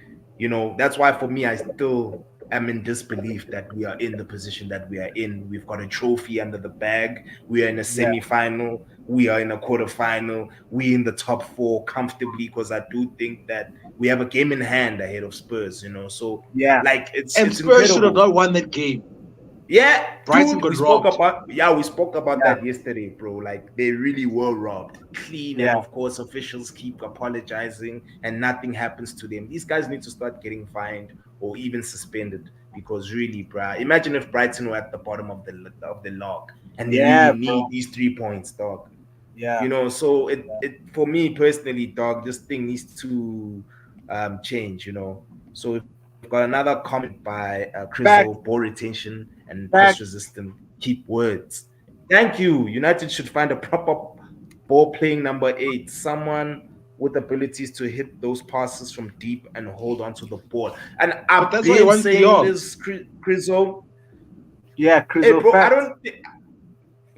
that's why for me, I still am in disbelief that we are in the position that we are in. We've got a trophy under the bag. We are in a Yeah, semi-final. We are in a quarterfinal. We in the top four comfortably, because I do think that we have a game in hand ahead of Spurs. So yeah, like it's And it's Spurs should have incredible. not won that game. Yeah, Brighton dude, got we spoke robbed. about yeah, that yesterday, bro. Like they really were robbed, clean, and yeah. of course officials keep apologizing and nothing happens to them. These guys need to start getting fined or even suspended, because really, bro, imagine if Brighton were at the bottom of the log and they really Yeah, bro. need these 3 points, dog. Yeah, So it for me personally, dog, this thing needs to change. So we've got another comment by Crizo: facts, ball retention and press facts. resistant, keep words. Thank you. United should find a proper ball playing number 8, someone with abilities to hit those passes from deep and hold on to the ball. And But I've that's why he been wants saying Dion. this, Crizo. Yeah, Hey, Crizzle bro, I facts. don't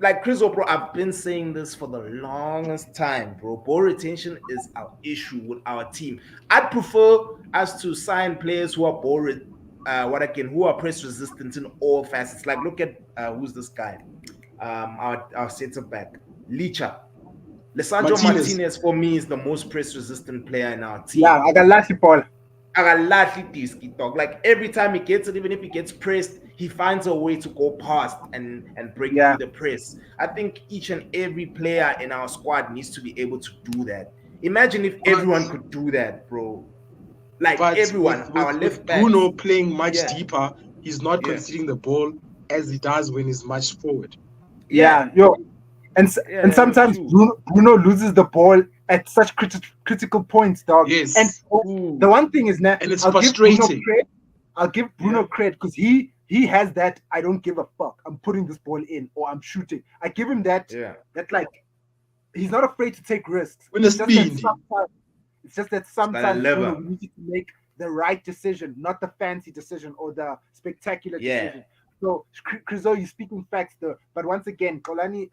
like Chris, bro. I've been saying this for the longest time, bro. Ball retention is our issue with our team. I'd prefer us to sign players who are who are press resistant in all facets. Like, look at who's this guy? Our center back, Licha. Lissandro Martinez. Martinez for me is the most press resistant player in our Yeah, team. I got Lassie Paul. Agalatli Diski dog. Like every time he gets it, even if he gets pressed, he finds a way to go past and break Yeah. through the press. I think each and every player in our squad needs to be able to do that. Imagine if But everyone could do that, bro. Like but everyone, our with left Bruno backs. playing much Yeah, deeper, he's not yeah, conceding the ball as he does when he's much forward. Yeah, yeah, yo, yeah. and That is sometimes true. Bruno loses the ball at such critical points, dog. And Yes, the Ooh, one thing is that and it's I'll give Bruno frustrating. credit. I'll give yeah, Bruno credit because he has that I don't give a fuck. I'm putting this ball in or I'm shooting. I give him yeah. that like he's not afraid to take risks. When the speed, It's just that It's got a sometimes Bruno lever. we need you to make the right decision, not the fancy decision or the spectacular Yeah, decision. So Crizo, you're speaking facts though. But once again, Kolani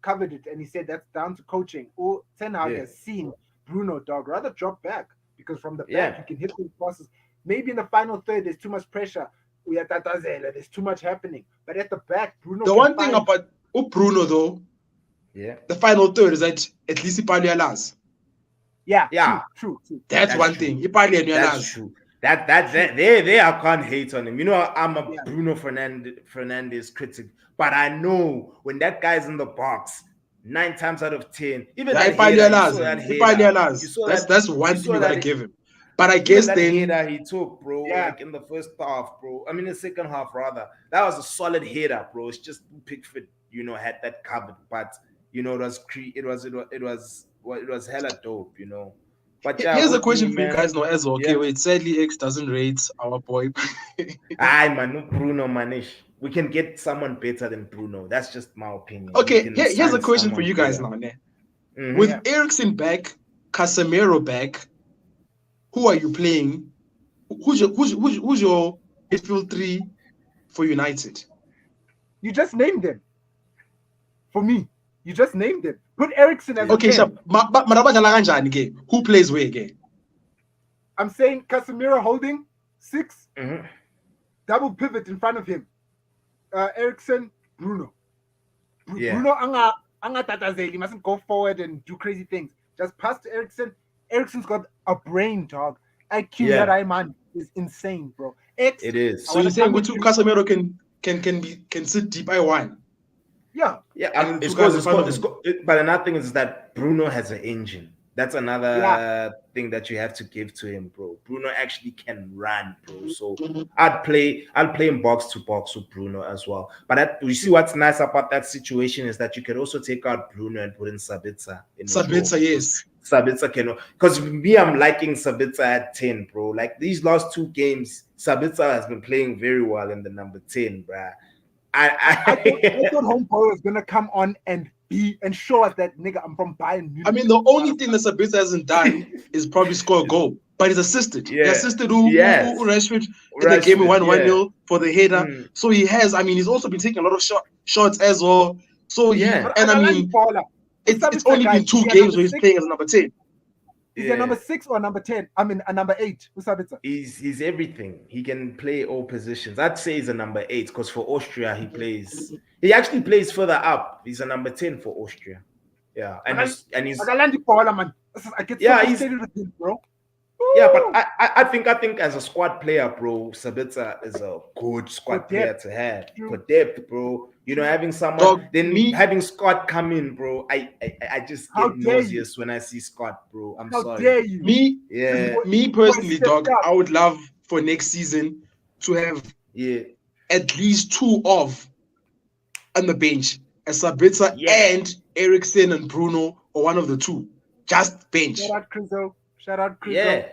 covered it and he said that's down to coaching. Or Ten Hag yeah, has seen Bruno dog rather drop back because from the back yeah. you can hit those passes. Maybe in the final third there's too much pressure. We are Tatazela, there's too much happening. But at the back, Bruno the can one thing find about Bruno though, Yeah, the final third is that at least Ipali allows. yeah, yeah. true. That's That's one true. thing. Ipali and That's allows. true. That there I can't hate on him. You know, I'm a Yeah. Bruno Fernandez critic, but I know when that guy's in the box, 9 times out of 10, even Yeah, that Ipali header, you allows. saw that Ipali header, you allows. saw That's that, that's you one thing saw you gotta that, give him. But I even guess that then header he took, bro, Yeah. like in the first half, bro. I mean, the second half rather, that was a solid header, bro. It's just Pickford, had that covered, but it was it was hella dope, But yeah, here's a with me, question for you man. guys now as well. Okay, Yeah. wait. Sadly, X doesn't rate our boy. Aye, man, no Bruno Manish. We can get someone better than Bruno. That's just my opinion. We Okay, can here's a sign question for someone you guys better. now. Ne? Mm-hmm. Yeah. With Ericsson back, Casemiro back, who are you playing? Who's your midfield three for United? You just named them for me. You just named them. Put Ericsson as a Yeah. Okay, 10. Shab, marabadlala kanjani ke? Who plays where again? I'm saying Casemiro holding 6, Mm-hmm. double pivot in front of him. Ericsson, Bruno. Yeah. Bruno anga tatazeli. He mustn't go forward and do crazy things. Just pass to Ericsson. Ericsson's got a brain, dog. IQ Yeah. that I man is insane, bro. X, It I So is. want you're to saying come with Gutu you. Casemiro can sit deep I one Yeah, Yeah. and then It's two guys cause in it's front cause, of it's him. cause, but another thing is that Bruno has an engine. That's yeah. another thing that you have to give to him, bro. Bruno actually can run, bro. So I'd play him box to box with Bruno as well. But you see what's nice about that situation is that you can also take out Bruno and put in Sabitzer in midfield Sabitzer, because yes. Sabitzer can. Because me, I'm liking Sabitzer at 10, bro. Like these last two games, Sabitzer has been playing very well in the number 10, bro. I thought Homeboy was gonna come on and show us that nigga I'm from Bayern I Munich. mean, the only thing that Sabitzer hasn't done is probably score a goal, but he's assisted. He Yeah. assisted Yes. Rashford in the game Rashford, 1 yeah. 0 for the header. Mm, So he has. I mean, he's also been taking a lot of shots as well. So yeah. But and I Agalani mean, Paula, who's it's Sabitzer only guys? been Is two he a games number where he's 6? playing as a number 10. Is he a number Yeah. 6 or number 10? I mean a number 8. Who's Sabitzer? He's everything. He can play all positions. I'd say he's a number 8 because for Austria he actually plays further up. He's a number 10 for Austria. Yeah. And he's Agalani Paula, man. I get so yeah, he's frustrated with him, bro. yeah, but Woo! I think as a squad player, bro, Sabitzer is a good For squad player depth. to have for True. depth, bro. True. Having someone Dog, then me, having Scott come in, bro. I just How get dare you? nauseous when I see Scott, bro. I'm How sorry. dare you? me, This Yeah, boy, me this boy personally, stepped dog. up. I would love for next season to have yeah, at least two of on the bench, as Sabitzer yeah. and Ericsson and Bruno, or one of the two. Just Shout bench. out Crizo. Shout out Crizo. Yeah,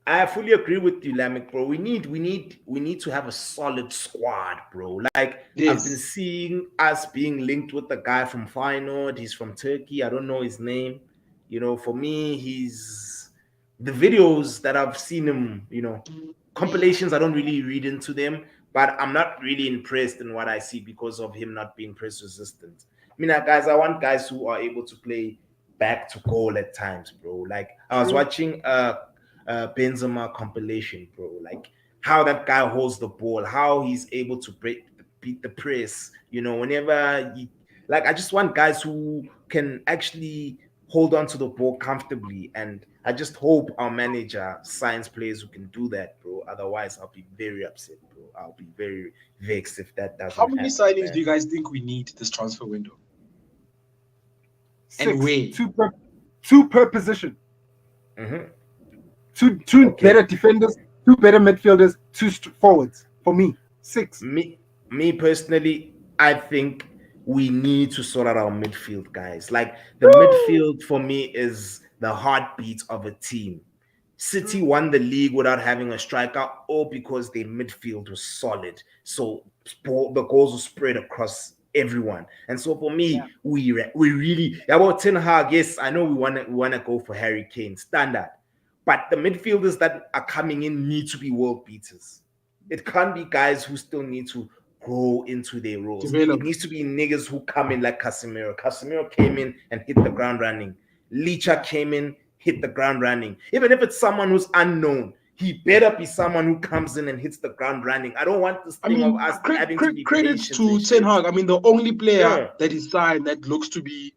I fully agree with you, Lamek, bro. We need to have a solid squad, bro. Like I've been Yes. seeing us being linked with the guy from Feyenoord. He's from Turkey. I don't know his name. For me, he's the videos that I've seen him. Compilations. I don't really read into them, but I'm not really impressed in what I see because of him not being press resistant. I mean, guys, I want guys who are able to play back to goal at times, bro. Like I was True. watching Benzema compilation, bro. Like how that guy holds the ball, how he's able to beat the press. Whenever he, like, I just want guys who can actually hold on to the ball comfortably. And I just hope our manager signs players who can do that, bro. Otherwise, I'll be very upset, bro. I'll be very vexed if that How doesn't many happen, signings do man. you guys think we need this transfer window? And Six, where? two per position. Hmm. Two better Okay. defenders, two better midfielders, two forwards. For me, six. Me personally, I think we need to sort out our midfield, guys. Like the midfield for me is the heartbeat of a team. City won the league without having a striker, all because their midfield was solid. So the goals were spread across everyone. And so for Yeah, me, we really about Ten Hag. Yes, I know we wanna go for Harry Kane standard, but the midfielders that are coming in need to be world beaters. It can't be guys who still need to grow into their roles. It Develop. needs to be niggas who come in like Casemiro. Casemiro came in and hit the ground running. Licha yeah. came in, hit the ground running. Even if it's someone who's unknown, he better be someone who comes in and hits the ground running. I don't want this I thing of mean, us having to be credit patient to and Ten shit. Hag. I mean, the only player Yeah, that is signed that looks to be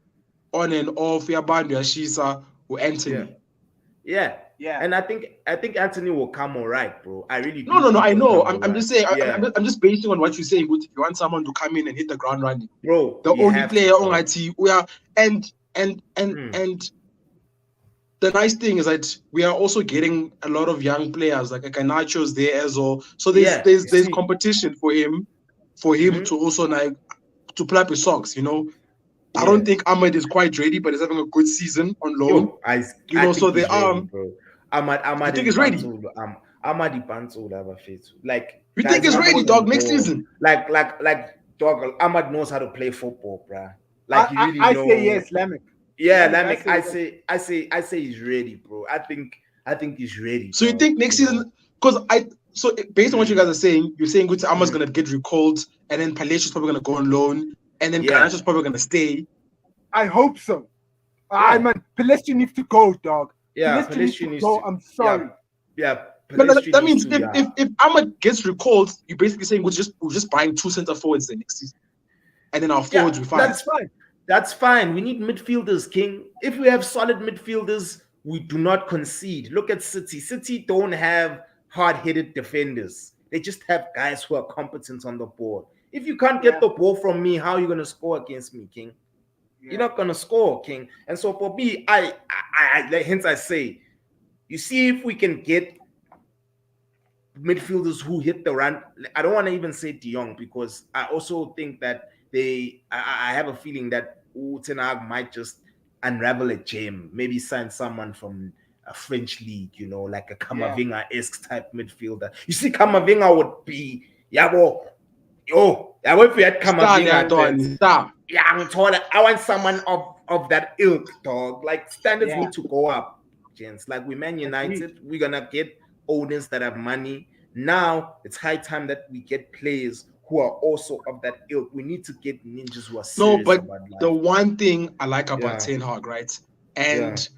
on and off Yabandu Ashisa or yeah, Anthony. yeah. Yeah. And I think Anthony will come all right, bro. I really No, do no, no. think I he'll know. come all I'm right. just saying. Yeah, I'm just basing on what you're saying. But if you want someone to come in and hit the ground running, bro, the you only have to, player on our dog. team we are, Mm. and the nice thing is that we are also getting a lot of young players like Garnacho's there as well. So Yeah, you there's see. competition for him Hmm. to also like to play up his socks. You know, I Yeah. don't think Ahmed is quite ready, but he's having a good season on loan. Yo, I You I know, so think they he's are. ready, bro. You Ahmad think and he's ready? Pantul, Ahmad Pantul have a face. Like You think guys he's are ready, on dog? Next ball. season. Like dog. Ahmad knows how to play football, bruh. Like I, he I, really I say know. yes, Lamek. Yeah, Lamek, like I say yes. I say he's ready, bro. I think he's ready, So you dog. think next season? Because based on what you Mm, guys are saying, you're saying Guti Ama's mhm. gonna get recalled, and then Palacios probably gonna go on loan, and then Yeah, Garnacho's probably gonna stay. I hope so. I yeah, man, Palestine needs to go, dog. yeah. Palestine needs to Pedestrian needs go. to. I'm Yeah, sorry. yeah. But Pedestrian that needs means to. Yeah. if Ahmad gets recalled, you're basically saying we're just buying two center forwards the next season, and then our Yeah, forwards we fine. That's fine. that's fine. We need midfielders, King. If we have solid midfielders, we do not concede. Look at City. City don't have hard-headed defenders. They just have guys who are competent on the ball. If you can't get Yeah, the ball from me, how are you gonna score against me, King? You're yeah, not gonna score, King. And so for me, hence I say, you see if we can get midfielders who hit the run. I don't want to even say De Jong because I also think that I have a feeling that Ten Hag might just unravel a gem, maybe sign someone from a French league, like a yeah. Kamavinga-esque type midfielder. You see, Kamavinga would be, yeah, well, if we had Star Kamavinga, Anthony, star. yeah, I'm told I want someone of that ilk, dog. Like standards Yeah, need to go up, gents. Like we Man agreed. United, we're gonna get owners that have money. Now it's high time that we get players who are also of that ilk. We need to get ninjas who are No, serious but about the life. one thing I like about Yeah, Ten Hag, right, yeah, and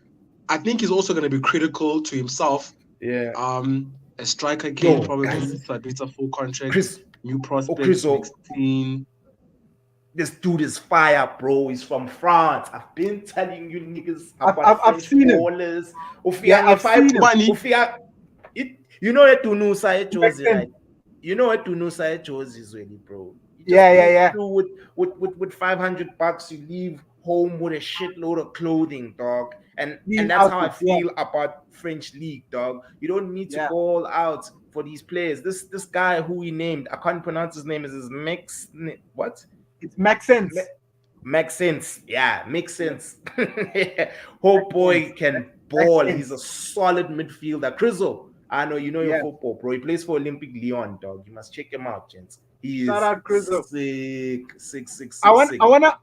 I think he's also gonna be critical to himself. yeah. A striker again, Yo, probably guys, Sabitzer full contract, Chris, new Chris, prospects next season. this dude is fire, bro. He's from France. I've been telling you niggas I've, about I've, I've French seen him. ballers. Yeah, I've seen him. Money. You know what to know Sae Back Josie, then. right? You know what to know Sae Josie is really, bro. You Yeah, just yeah, pull yeah, through with $500. You leave home with a shitload of clothing, dog. And clean that's how I outfits. Yeah, feel about French league, dog. You don't need to yeah. go all out for these players. This guy who he named, I can't pronounce his name. Is his Max? What? It's makes sense. Makes sense. Yeah, makes Yeah, sense. Whole makes sense. boy can Makes ball. He's a sense. solid midfielder. Crizzle, I know you know your Yeah. football, bro. He plays for Olympic Lyon, dog. You must check him out, gents. He Shout is out Cruzzo. sick, sick, sick, I sick, want, sick. I wanna,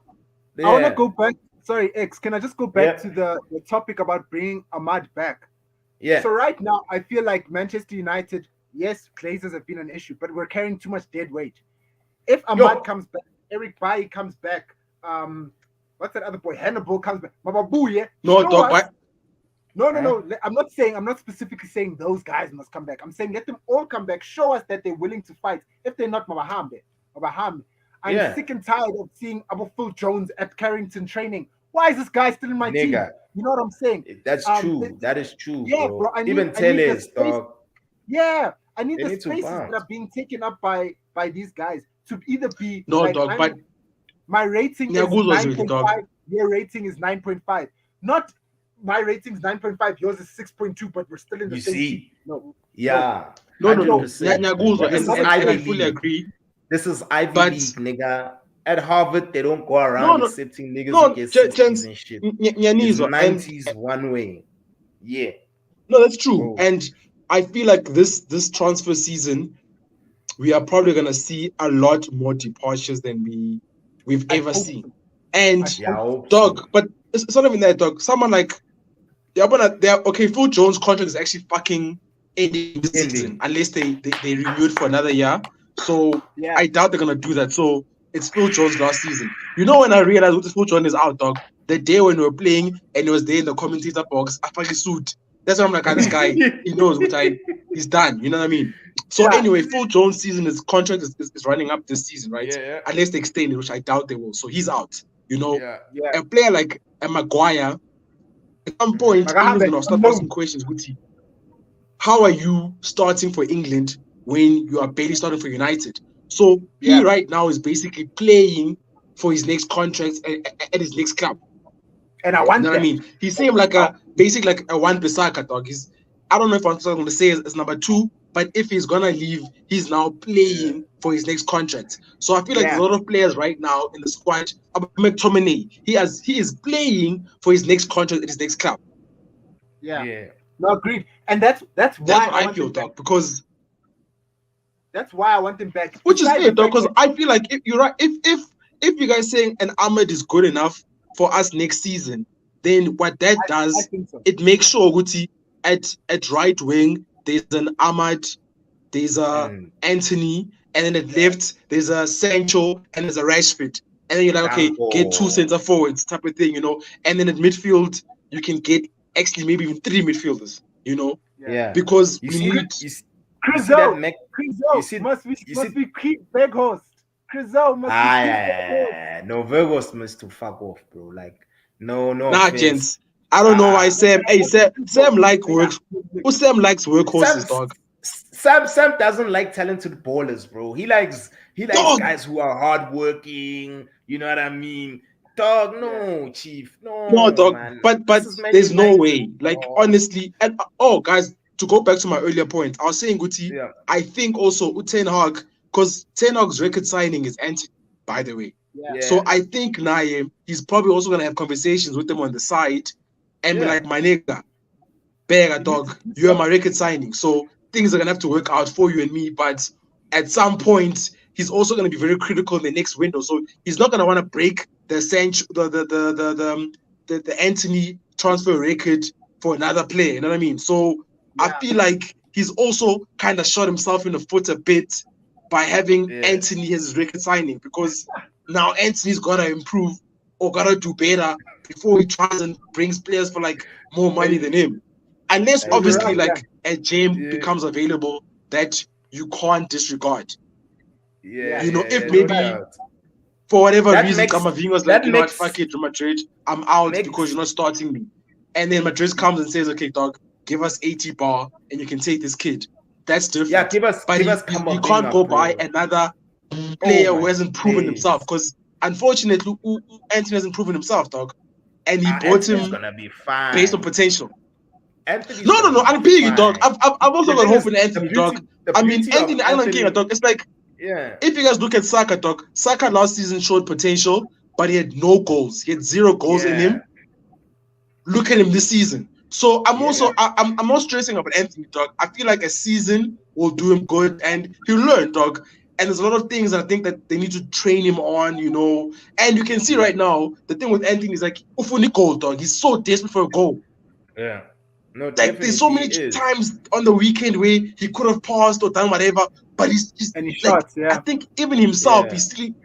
I wanna Yeah, go back. Sorry, X. Can I just go back yeah, to the topic about bringing Ahmad back? yeah. So right now, I feel like Manchester United. Yes, Glazers have been an issue, but we're carrying too much dead weight. If Ahmad Yo, comes back, Eric Bailly comes back. What's that other boy? Hannibal comes back. Mababu, yeah. No, Show dog. us. No, no, huh? no. I'm not saying. I'm not specifically saying those guys must come back. I'm saying let them all come back. Show us that they're willing to fight. If they're not Mabahambe, I'm Yeah, sick and tired of seeing Abu Phil Jones at Carrington training. Why is this guy still in my team? Nigga, You know what I'm saying? that's Th- true. That is true, yeah, bro. bro. Even I need the Teles, space. dog, Yeah, I need they the need to spaces that bounce. are being taken up by these guys to either be No, like dog, but my rating is Nyaguzo's really, dog. 9.5. Your rating is 9.5. Not my rating is 9.5. Yours is 6.2, but we're still in the You same team. see, No, no, yeah, No, no, hundred no. percent. Nyaguzo, This is not a and I Ivy fair. fully League. agree. This is Ivy But League, nigga. At Harvard, they don't go no, around no, accepting niggas who no, get 60s gents, and shit. It's Nyanizo, and 90s one way. Yeah. no, that's true. Oh, And I feel like this transfer season, we are probably gonna see a lot more departures than we've I ever hope seen. so. And I yeah, I hope dog, so. but it's not even that, dog. Someone like okay, Phil Jones' contract is actually fucking ending this season Ending. unless they renewed for another year. So Yeah, I doubt they're gonna do that. So it's Phil Jones last season. You know when I realized what Phil Jones is out, dog? The day when we were playing and he was there in the commentator box, I fucking sued. That's why I'm like, this guy, he knows he's done. You know what I mean? So yeah, anyway, Phil Jones' season, his contract is running up this season, right? Yeah, Unless they extend it, which I doubt they will. So he's out. You know, yeah. yeah. a player like a Maguire, at some Mhm. point, Like I have England's that gonna start alone. asking questions. Guti, how are you starting for England when you are barely starting for United? So he Yeah, right now is basically playing for his next contract at his next club. and I You want know what I that. mean? He seemed like a basic like a one Bissaka dog. I don't know if I'm going to say it's number 2, but if he's gonna leave, he's now playing for his next contract. So I feel like there's a Yeah, lot of players right now in the squad. McTominay, he is playing for his next contract at his next club. yeah. Yeah. No, agreed. And that's That's why what I I want feel, him back. dog, because That's why I want him back. which is Besides fair, the dog, fact because that I feel like if you're right, if you guys saying an Ahmed is good enough for us next season, then what that I does, think so. it makes sure Guti at right wing there's an Ahmad, there's a And Anthony, and then at left there's a Sancho and there's a Rashford, and then you're like, okay, get 2 Danko. center forwards type of thing, and then at midfield you can get actually maybe even 3 midfielders, Yeah, Yeah. because You we see, need. you see that Crizo, Mac you Crizo see you must see be keep Veghorst. Crizo must be keep Veghorst. no Virgos must to fuck off, bro. Like no Nah, offense. gents. I don't know why Ah, Sam. Hey, Sam like Yeah, work. Who Sam likes Sam workhorses, dog? Sam doesn't like talented ballers, bro. He likes Dog. guys who are hardworking. You know what I mean? Dog, yeah, no, chief, No, no, dog. man. This But is Man there's no United. way. Like Oh, honestly, and oh, guys, to go back to my earlier point, I was saying, Guti. yeah, I think also Ten Hag, because Ten Hag's record signing is anti. By the way, yeah, so yeah, I think Naim, he's probably also gonna have conversations with them on the side, and be yeah. like, my nigga, Bear you need to dog, do you're my something. record signing. So things are gonna have to work out for you and me. But at some point, he's also gonna be very critical in the next window. So he's not gonna want to break the Sancho, the Anthony transfer record for another player. You know what I mean? So I Yeah, feel like he's also kind of shot himself in the foot a bit by having Yeah. Anthony as his record signing, because now Anthony's gotta improve or gotta do better before he tries and brings players for like more money than Hey, him. Unless hey, you're obviously right. Yeah, like a gem yeah, becomes available that you can't disregard. yeah, yeah, yeah, If yeah, no maybe doubt. for whatever That reason makes Camavinga's like, that you know what, makes fuck it, Madrid, I'm out because makes you're not starting me. And then Madrid comes and says, okay, dog, give us 80 bar and you can take this kid. That's yeah. different. Give us But give us he can't go Kamavinga, buy bro. another Oh player who my hasn't proven himself, days. because unfortunately Anthony hasn't proven himself, dog. And he bought Anthony's him gonna be based on fine. potential. Anthony's No, gonna be I'm being it, dog. fine. I've also The got thing hope is, in the Anthony, dog. beauty the I mean, beauty of Anthony, I don't care, Anthony. dog. It's like, Yeah, if you guys look at Saka, dog, Saka last season showed potential, but he had no goals. He had 0 goals in yeah, him. Look at him this season. So I'm yeah, also I'm not stressing about Anthony, dog. I feel like a season will do him good and he'll learn, dog. And there's a lot of things I think that they need to train him on, And you can see yeah, right now, the thing with Anthony is like, Ufuni goal, dog. He's so desperate for a goal. yeah. No, Like there's so definitely he many is. times on the weekend where he could have paused or done whatever, but he's and he like, shots. I Yeah, think even himself, Yeah,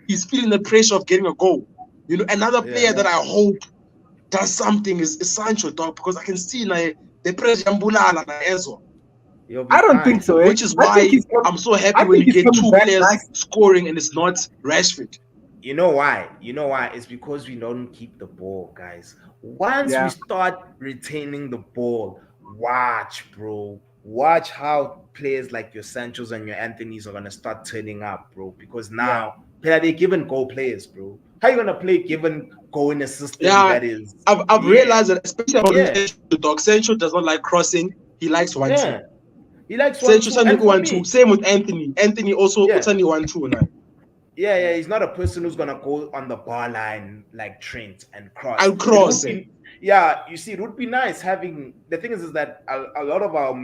he's feeling the pressure of getting a goal. Another yeah, player that I hope does something is Sancho, dog, because I can see like the pressure Mbulala na Enzo, he'll be I don't think fine. so. which is I think why I'm so happy I when think you he's get coming 2 back players nice. scoring and it's not Rashford. You know why? You know why? It's because we don't keep the ball, guys. Once we Yeah, start retaining the ball, watch, bro. Watch how players like your Sanchos and your Anthony's are gonna start turning up, bro. Because yeah. now they're given goal players, bro. How you gonna play given goal in a system Yeah, that is, I've yeah, realized that, especially about yeah, Sancho, dog. Sancho does not like crossing. He likes 1-2. yeah. He likes one Sancho two, suddenly and for 1-2. me, Same with Anthony. Anthony also yeah. suddenly 1-2 now. Yeah, he's not a person who's gonna go on the bar line like Trent and cross. I'll It would cross it. be, yeah. You see, it would be nice having. The thing is that a lot of our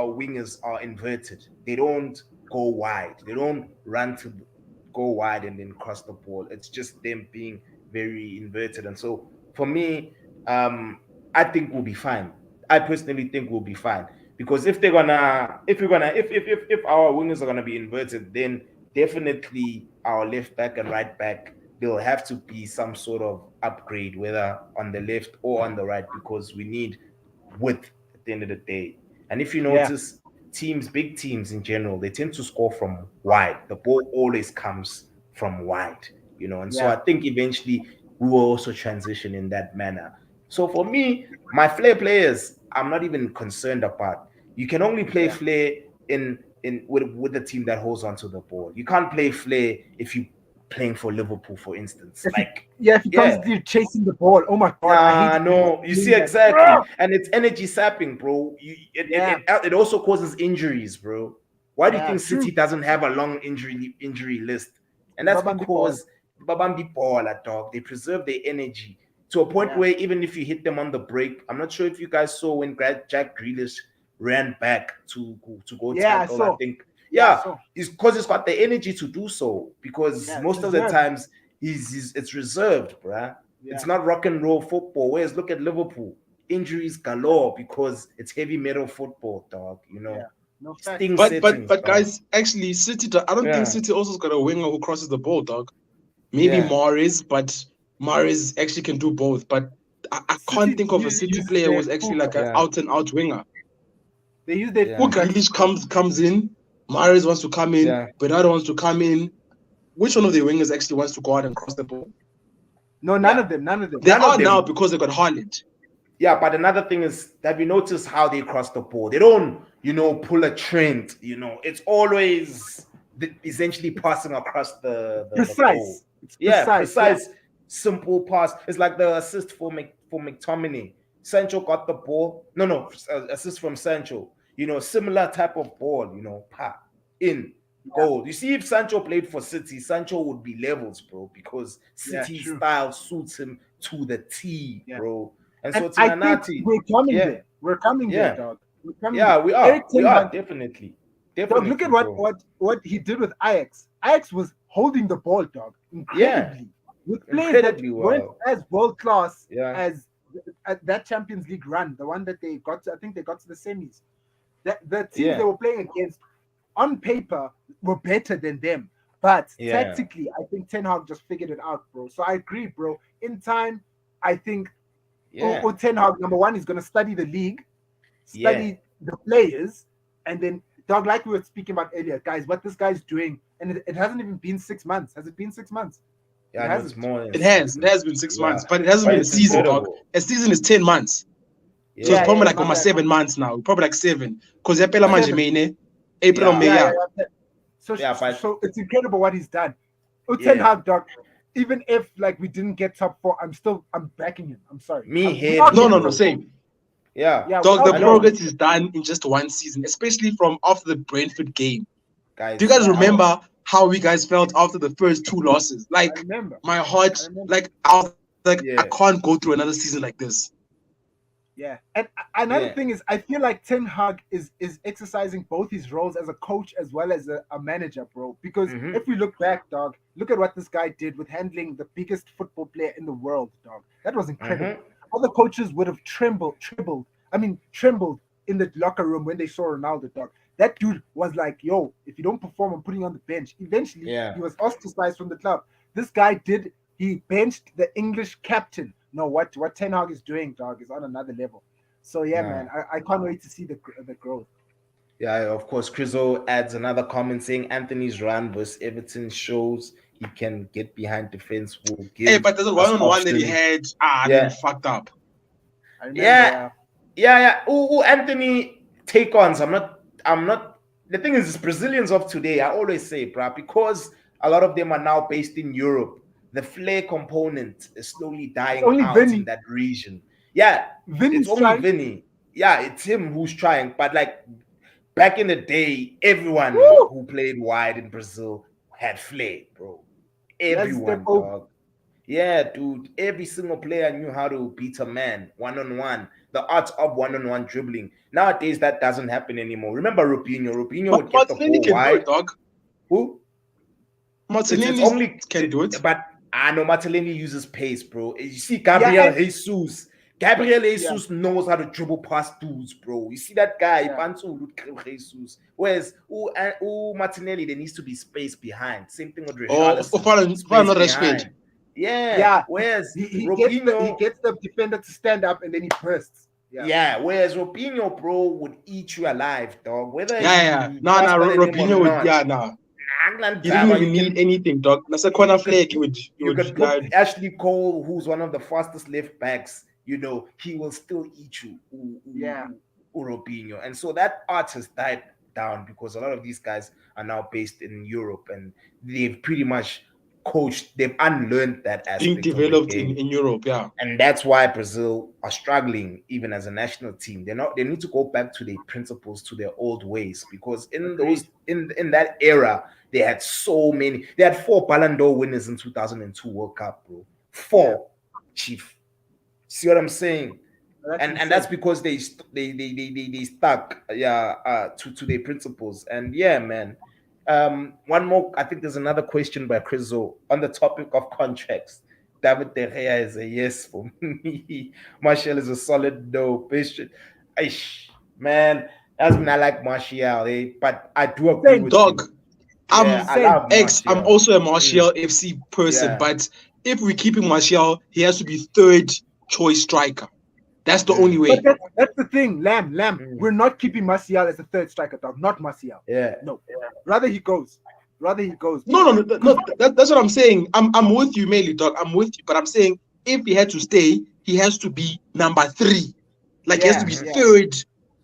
wingers are inverted. They don't go wide. They don't run to go wide and then cross the ball. It's just them being very inverted. And so for me, I think we'll be fine. I personally think we'll be fine because if our wingers are gonna be inverted, then definitely our left back and right back, there'll have to be some sort of upgrade, whether on the left or on the right, because we need width at the end of the day. And if you Yeah, notice, big teams in general, they tend to score from wide. The ball always comes from wide, and so yeah, I think eventually we will also transition in that manner. So for me, my flair players, I'm not even concerned about. You can only play yeah. flair in with the team that holds onto the ball. You can't play flair if you playing for Liverpool, for instance. If he, Like, yeah, if he comes yeah, to you chasing the ball, oh my god, I hate players no, you see doing that. exactly, Ah! and it's energy sapping, bro. Yeah, It also causes injuries, bro. Why do you yeah, think true. City doesn't have a long injury list? And that's Babambi ball. because Babambi baller, dog. They preserve their energy to a point Yeah, where even if you hit them on the break, I'm not sure if you guys saw when Jack Grealish ran back to go yeah, I tackle. I saw. think, Yeah, I yeah, saw. it's because it's got the energy to do so. Because Yeah, it's most of the reserved. times it's reserved, bruh. It's Yeah, not rock and roll football. Whereas look at Liverpool, injuries galore because it's heavy metal football, dog. yeah. No facts, Sting bro. settings, But dog. guys, actually, City. I don't think Yeah, City also's got a winger who crosses the ball, dog. Maybe yeah, Mahrez, but Mahrez actually can do both. But I can't City think of a City uses player their who's actually like an fullback. yeah, out and out winger. They use their Who yeah, fullbacks. Grealish comes in, Mahrez wants to come in, yeah, Bernardo wants to come in. Which one of the wingers actually wants to go out and cross the ball? No, none yeah. of them. None of them. They None are of now them. because they got Haaland. Yeah, but another thing is, have you noticed how they cross the ball? They don't, pull a trend. It's always essentially passing across the goal. Precise. It's Yeah, precise. Yeah, precise, simple pass. It's like the assist for McTominay. Sancho got the ball. No, assist from Sancho. Similar type of ball. Pa in yeah, goal. You see, if Sancho played for City, Sancho would be levels, bro, because yeah. City's True. style suits him to the T, Yeah. bro. And And so I think Tinanati, we're coming yeah, there. We're coming there, yeah, dog. We're coming there. yeah, we Eric are. We Ten are Hag, definitely. dog. Look Definitely, at what bro. what what he did with Ajax. Ajax was holding the ball, dog, Yeah, incredibly, with players that incredibly weren't well. as world class Yeah, as at that Champions League run, the one that they got. I think they got to the semis. The teams they yeah, were playing against, on paper, were better than them. But yeah, tactically, I think Ten Hag just figured it out, bro. So I agree, bro. In time, I think yeah, Ten Hag, number one, is going to study the league, yeah. study the players, and then, dog, like we were speaking about earlier, guys, what this guy's doing, and it hasn't even been 6 months. Has it been 6 months? It Yeah, no, it's hasn't. more than It six has. It has months. been six Yeah, months, but it hasn't but been a it's season, dog. incredible. A season is 10 months. So it's Yeah, Yeah, probably yeah, like my almost bad. 7 months now. Probably like 7. Because Yapela but manje Seven. May, April, May, yeah, Yeah, yeah. yeah, yeah. So, yeah, so, but so it's incredible what he's done. Ten yeah, Hag, dog. Even if like we didn't get top four, I'm backing him. I'm sorry. me We are No, heavy, no, getting no, top bro. four. same. Yeah, Yeah, we Dog, are the I getting know, top progress is four. done in just one season, especially from after the Brentford game. Do you guys. guys Yeah, I was, remember how we guys felt after the first 2 losses? I Like, remember. my heart, I remember. like, I was like, I yeah, can't go through another season like this. Yeah, and another yeah, thing is, I feel like Ten Hag is exercising both his roles as a coach as well as a manager, bro. Because mm-hmm, if we look back, dog, look at what this guy did with handling the biggest football player in the world, dog. That was incredible. mm-hmm. Other coaches would have trembled in the locker room when they saw Ronaldo, dog. That dude was like, "Yo, if you don't perform, I'm putting you on the bench." Eventually, he Yeah, was ostracized from the club. This guy did. He benched the English captain. No, what Ten Hag is doing, dog, is on another level. So yeah, man, no. I can't wait to see the growth. Yeah, of course. Crizo adds another comment saying Anthony's run versus Everton shows he can get behind defense, will Hey, give but there's a us one-on-one that he options. had. Then he Yeah, fucked up. I remember. yeah, yeah. Anthony take ons. I'm not. The thing is, Brazilians of today, I always say, bruh, because a lot of them are now based in Europe, the flair component is slowly It's dying only out in Vinny. that region. Yeah, it's Vinny's only trying. Vinny. Yeah, it's him who's trying. But like back in the day, everyone Woo! who played wide in Brazil had flair, bro. He has to step Everyone, over. dog. Yeah, dude. Every single player knew how to beat a man one on one. The art of one on one dribbling. Nowadays, that doesn't happen anymore. Remember Rubinho? Rubinho But would get the Martinelli ball can do it, wide. dog. Who? It's Martinelli only, can do it. but I know Martinelli uses pace, bro. You see, Yeah, Gabriel and, Jesus. Gabriel yeah, Jesus knows how to dribble past dudes, bro. You see that guy, yeah. Pantu Jesus. Whereas Martinelli, there needs to be space behind. Same thing with Or Richarlison. for Space not Rashford. behind. Yeah. Yeah, Whereas he Robinho, gets the defender to stand up and then he bursts. Yeah, yeah, whereas Robinho, bro, would eat you alive, dog. Whether Yeah. you Nah, trusted in him or Robinho would. not. Yeah, nah. England He didn't driver, even you need can anything, dog. That's a corner you could flag. He put would. He you would. could put Ashley Cole, who's one of the fastest left backs, he will still eat you, yeah. Robinho. And so that art has died down because a lot of these guys are now based in Europe and they've pretty much they've unlearned that being aspect of the developed game. in Europe. Yeah. And that's why Brazil are struggling even as a national team. They need to go back to their principles, to their old ways, because in Agreed. in that era they had they had 4 Ballon d'Or winners in 2002 World Cup, bro. 4, chief. See what I'm saying? That's And insane. that's because they stuck to their principles. And yeah, man. One more, I think there's another question by Crizo on the topic of contracts. David De Gea is a yes for me. Martial is a solid no. Patient. Man, as I like Martial, but I do agree Same. with Dog. you. Yeah, Same, I same. love I'm Martial. also a Martial FC person, Yeah. but if we're keeping Martial, he has to be third choice striker. That's the only way. But that's the thing, Lamb. Mm. We're not keeping Martial as a third striker, dog. Not Martial. Yeah. No. Rather he goes. No. That's what I'm saying. I'm with you, mainly, dog. I'm with you, but I'm saying if he had to stay, he has to be number 3. Like he has to be third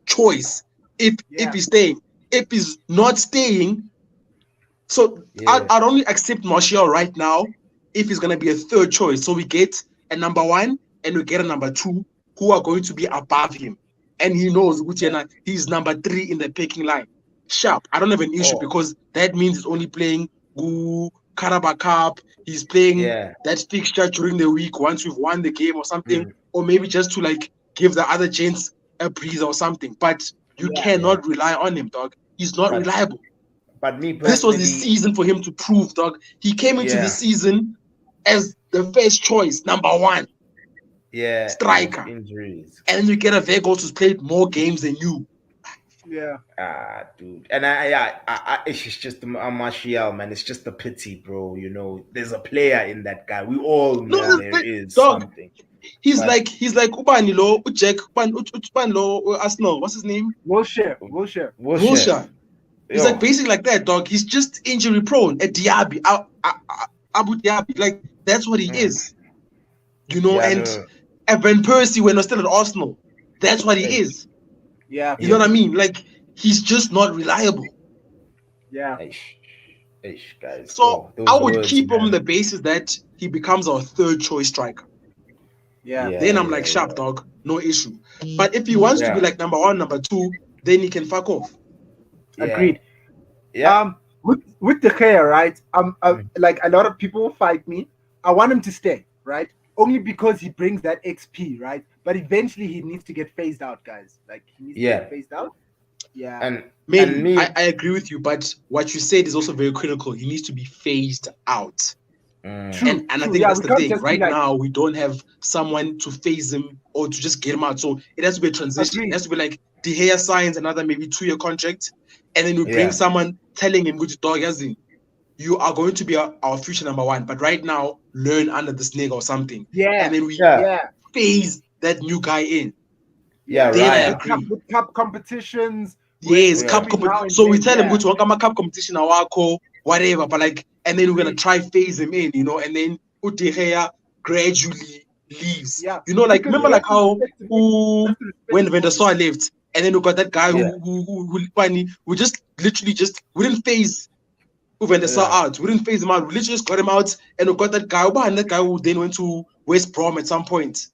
choice. If he's staying, if he's not staying, so I'd only accept Martial right now if he's gonna be a third choice. So we get a number 1 and we get a number 2 who are going to be above him, and he knows he's number 3 in the pecking line. Sharp. I don't have an issue because that means he's only playing Carabao Cup. He's playing that fixture during the week once we've won the game or something, or maybe just to like give the other gents a breeze or something. But you cannot rely on him, dog. He's not reliable. But me personally, this was the season for him to prove, dog. He came into the season as the first choice, number 1. Striker. Injuries. And then you get a Vegos who's played more games than you. Yeah. Dude. And it's just Martial, man. It's just a pity, bro. There's a player in that guy. We all know there is something. He's like Ubani lo, Jack, Ubani lo, Arsenal. What's his name? Wilshere. He's like basically like that, dog. He's just injury prone. A Diaby, Abu Diaby. Like that's what he is. And Van Persie when he was still at Arsenal. That's what he is. Yeah. You know what I mean? Like he's just not reliable. Yeah. Guys. So I would keep him on the basis that he becomes our third choice striker. Yeah. Then I'm like, sharp, dog, no issue. But if he wants to be like number 1, number 2, then he can fuck off. Agreed. Yeah. With De Gea, right? Like a lot of people will fight me. I want him to stay, right? Only because he brings that XP, right? But eventually he needs to get phased out, guys. Like he needs to get phased out. Yeah. And I agree with you, but what you said is also very critical. He needs to be phased out. True, and I think that's the thing. Right now, we don't have someone to phase him or to just get him out. So it has to be a transition. It has to be like De Gea signs another maybe 2-year contract, and then we bring someone telling him, "Good dog, as in, you are going to be our future number 1, but right now, learn under the snake or something." Yeah. And then we phase that new guy in. Yeah, then right. I agree. With cup competitions. Yes, cup competition. So we tell him, "Good to come cup competition awako." whatever. But like, and then we're gonna try phase him in, and then De Gea gradually leaves. Yeah, Like because remember we like have to how respect him. We have to respect when him Van der also. Sar left, and then we got that guy Yeah. who finally we just literally just we didn't phase Van der Sar Yeah. out. We didn't phase him out. We literally just got him out, and we got that guy behind that guy who then went to West Brom at some point.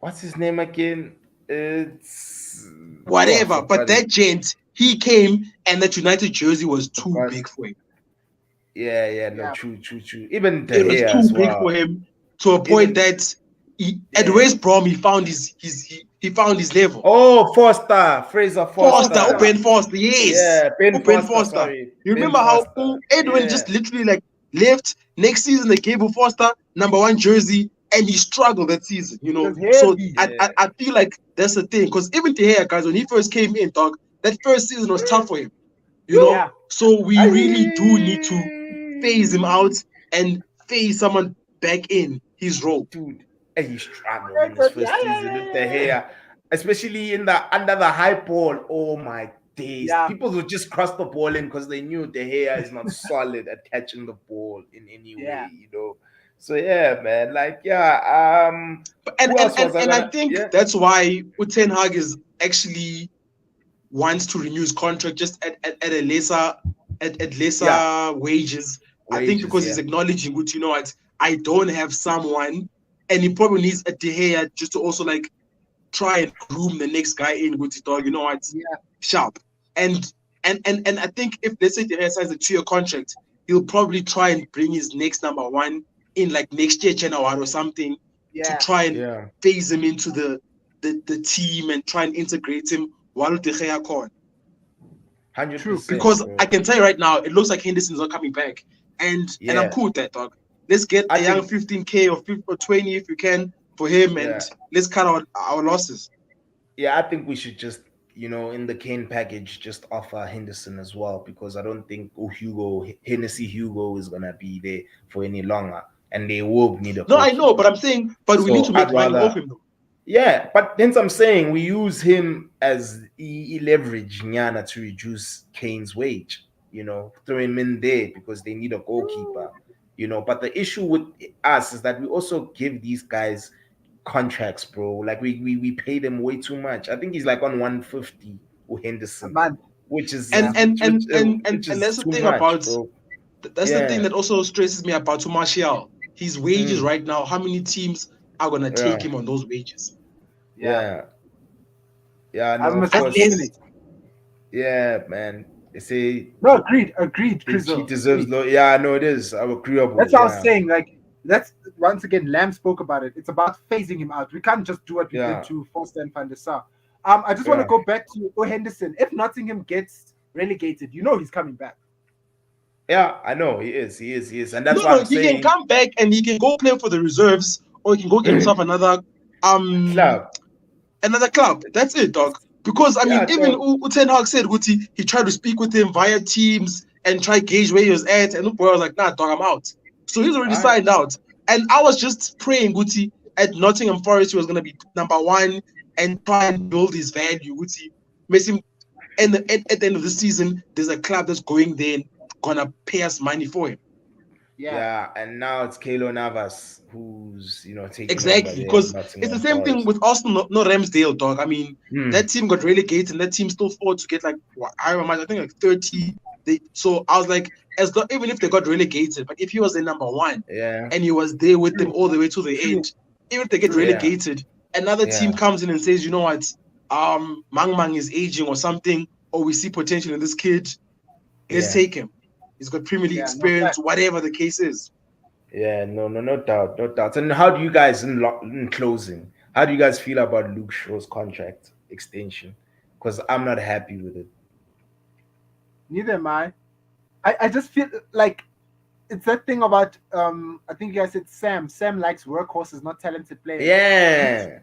What's his name again? It's I Whatever. But forgot it. that gent, he came and that United jersey was too Forgot. big for him. Yeah, no, Yeah, true. Even De It was Gea too as big well. for him to a point Even that at yeah. West Brom he found he found his level. Oh, Foster, Fraser Foster, Foster. Ben Foster, yes. Yeah, Ben Ben Foster. Foster. Sorry, You Ben remember how Foster. Edwin Yeah, just literally like left next season they gave Foster #1 jersey and he struggled that season, it was So heavy. yeah. I feel like that's the thing. Because even De Gea, guys, when he first came in, dog, that first season was tough for him, Yeah, So we really do need to phase him Aye. out and phase someone back in his role. Dude, and he struggled in his first season with the hair, especially in the under the high ball. Oh my days! yeah. People would just cross the ball in because they knew the hair is not solid at catching the ball in any Yeah. way. So yeah, man. Like yeah. And Who and else and, was I and I gonna? think Yeah, that's why Ten Hag is actually wants to renew his contract just at a lesser at yeah. lesser wages. I think Wages. because he's Yeah, acknowledging, what what, I don't have someone, and he probably needs a De Gea just to also like try and groom the next guy in, good dog. What, Yeah, sharp. And I think if let's say De Gea signs a 2-year contract, he'll probably try and bring his next #1 in like next year, January or something, to yeah, try and yeah. phase him into the team and try and integrate him while De Gea gone. 100%, Because I bro. can tell you right now, it looks like Henderson's not coming back, and I'm Yeah, cool with that, dog. Let's get I a young think 15K or 20 if you can for him, and yeah. let's cut our losses. Yeah, I think we should just, in the Kane package, just offer Henderson as well because I don't think Hennessy Hugo is gonna be there for any longer, and they will need a No, I know, but goalkeeper. I'm saying, but we need So to I'd make money off rather, him, though. yeah. But hence I'm saying we use him as leverage Nyana to reduce Kane's wage. Throw him in there because they need a goalkeeper. But the issue with us is that we also give these guys contracts, bro. Like we pay them way too much. I think he's like on 150 with a Henderson, month. which is Yeah, And and which, and and and, which and is that's the too thing much, about bro. that's the thing Yeah, that also stresses me about Martial. His wages mm, right now, how many teams are gonna take yeah, him on those wages? yeah. yeah, yeah. I No, of must That's course. less. discriminate. Yeah, man. They say No, agreed, he Crizzle, deserves agreed. low. Yeah, I know it is. I'm That's agreeable. what I was Yeah, saying. Like, that's once again, Lamb spoke about it. It's about phasing him out. We can't just do what we did yeah, to Foster and Van der Sar. I just want to yeah, go back to Henderson. If Nottingham gets relegated, he's coming back. yeah. I know he is. And that's No, why no, I'm he can saying come back and he can go play for the reserves, or he can go get himself um club. another club. That's it, dog. Because I mean, Yeah, even dog. Ten Hag said, Guti, he tried to speak with him via Teams and try gauge where he was at, and the boy was like, "Nah, dog, I'm out." So he's already All right. signed out. And I was just praying, Guti, at Nottingham Forest, he was gonna be #1 and try and build his value, Guti. Makes him, and at the end of the season, there's a club that's going there and gonna pay us money for him. Yeah, Yeah, and now it's Kalo Navas who's taking over Exactly, there at because it's the Nottingham same thing Forest. with Arsenal, no Ramsdale, dog. I mean, Hmm. that team got relegated, and that team still fought to get like what, I remember, I think like 30. So I was like, even if they got relegated, but if he was the #1 Yeah, and he was there with them true, all the way to the true, end, even if they get true. yeah, relegated, another team yeah, comes in and says, you know what, Mang Mang is aging or something, or we see potential in this kid, let's yeah, take him. He's got Premier League Yeah, no experience, fact. whatever the case is. yeah. No doubt, no doubt. And how do you guys in closing? How do you guys feel about Luke Shaw's contract extension? Because I'm not happy with it. Neither am I. I just feel like it's that thing about I think you guys said Sam. Sam likes workhorses, not talented players. Yeah,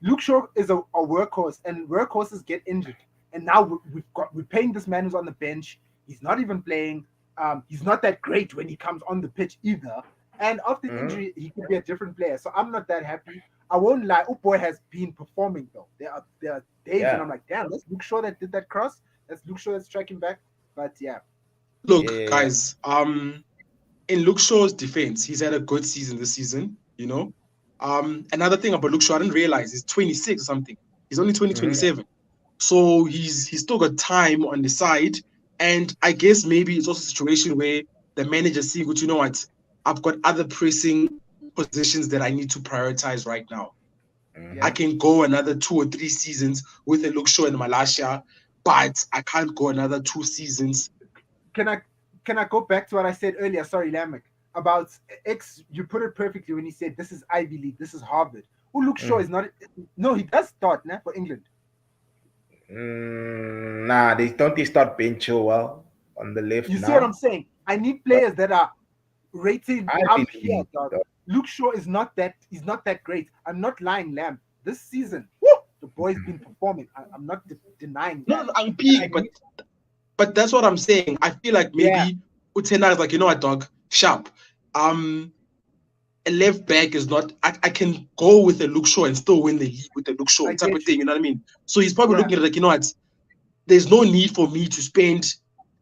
Luke Shaw is a workhorse, and workhorses get injured. And now we're paying this man who's on the bench. He's not even playing. He's not that great when he comes on the pitch either. And after mhm, injury, he could be a different player. So I'm not that happy. I won't lie. Boy has been performing though. There are days when yeah, I'm like, damn, that's Luke Shaw that did that cross. That's Luke Shaw that's striking back. But yeah, Look, Yeah. guys. In Luke Shaw's defense, he's had a good season this season. Another thing about Luke Shaw, I didn't realize he's 26 or something. He's only 20, Mhm. 27. So he's still got time on the side. And I guess maybe it's also a situation where the manager's seeing, but you know what? I've got other pressing positions that I need to prioritize right now. I Yeah. Mhm. can go another 2 or 3 seasons with a Luke Shaw in Malaysia, but I can't go another 2 seasons. Can I can I go back to what I said earlier? Sorry, Lamek, about X. You put it perfectly when he said this is Ivy League, this is Harvard. Who Luke Shaw Mm. is not. No, he does start now for England. Nah, they start Ben Chilwell on the left You see what I'm now. saying? I need But players that are rated Ivy up here, League, dog. though. Luke Shaw is not that. He's not that great. I'm not lying, Lamb. This season, woo, the boy's been performing. I'm not denying No, that. no, I'm But I peak, need. but that's what I'm saying. I feel like Yeah, maybe Utena is like, you know what, dog, sharp. Um, a left back is not. I can go with a Luke Shaw and still win the league with a Luke Shaw I type of get you. thing. You know what I mean? So he's probably Yeah, looking at it like, you know what, there's no need for me to spend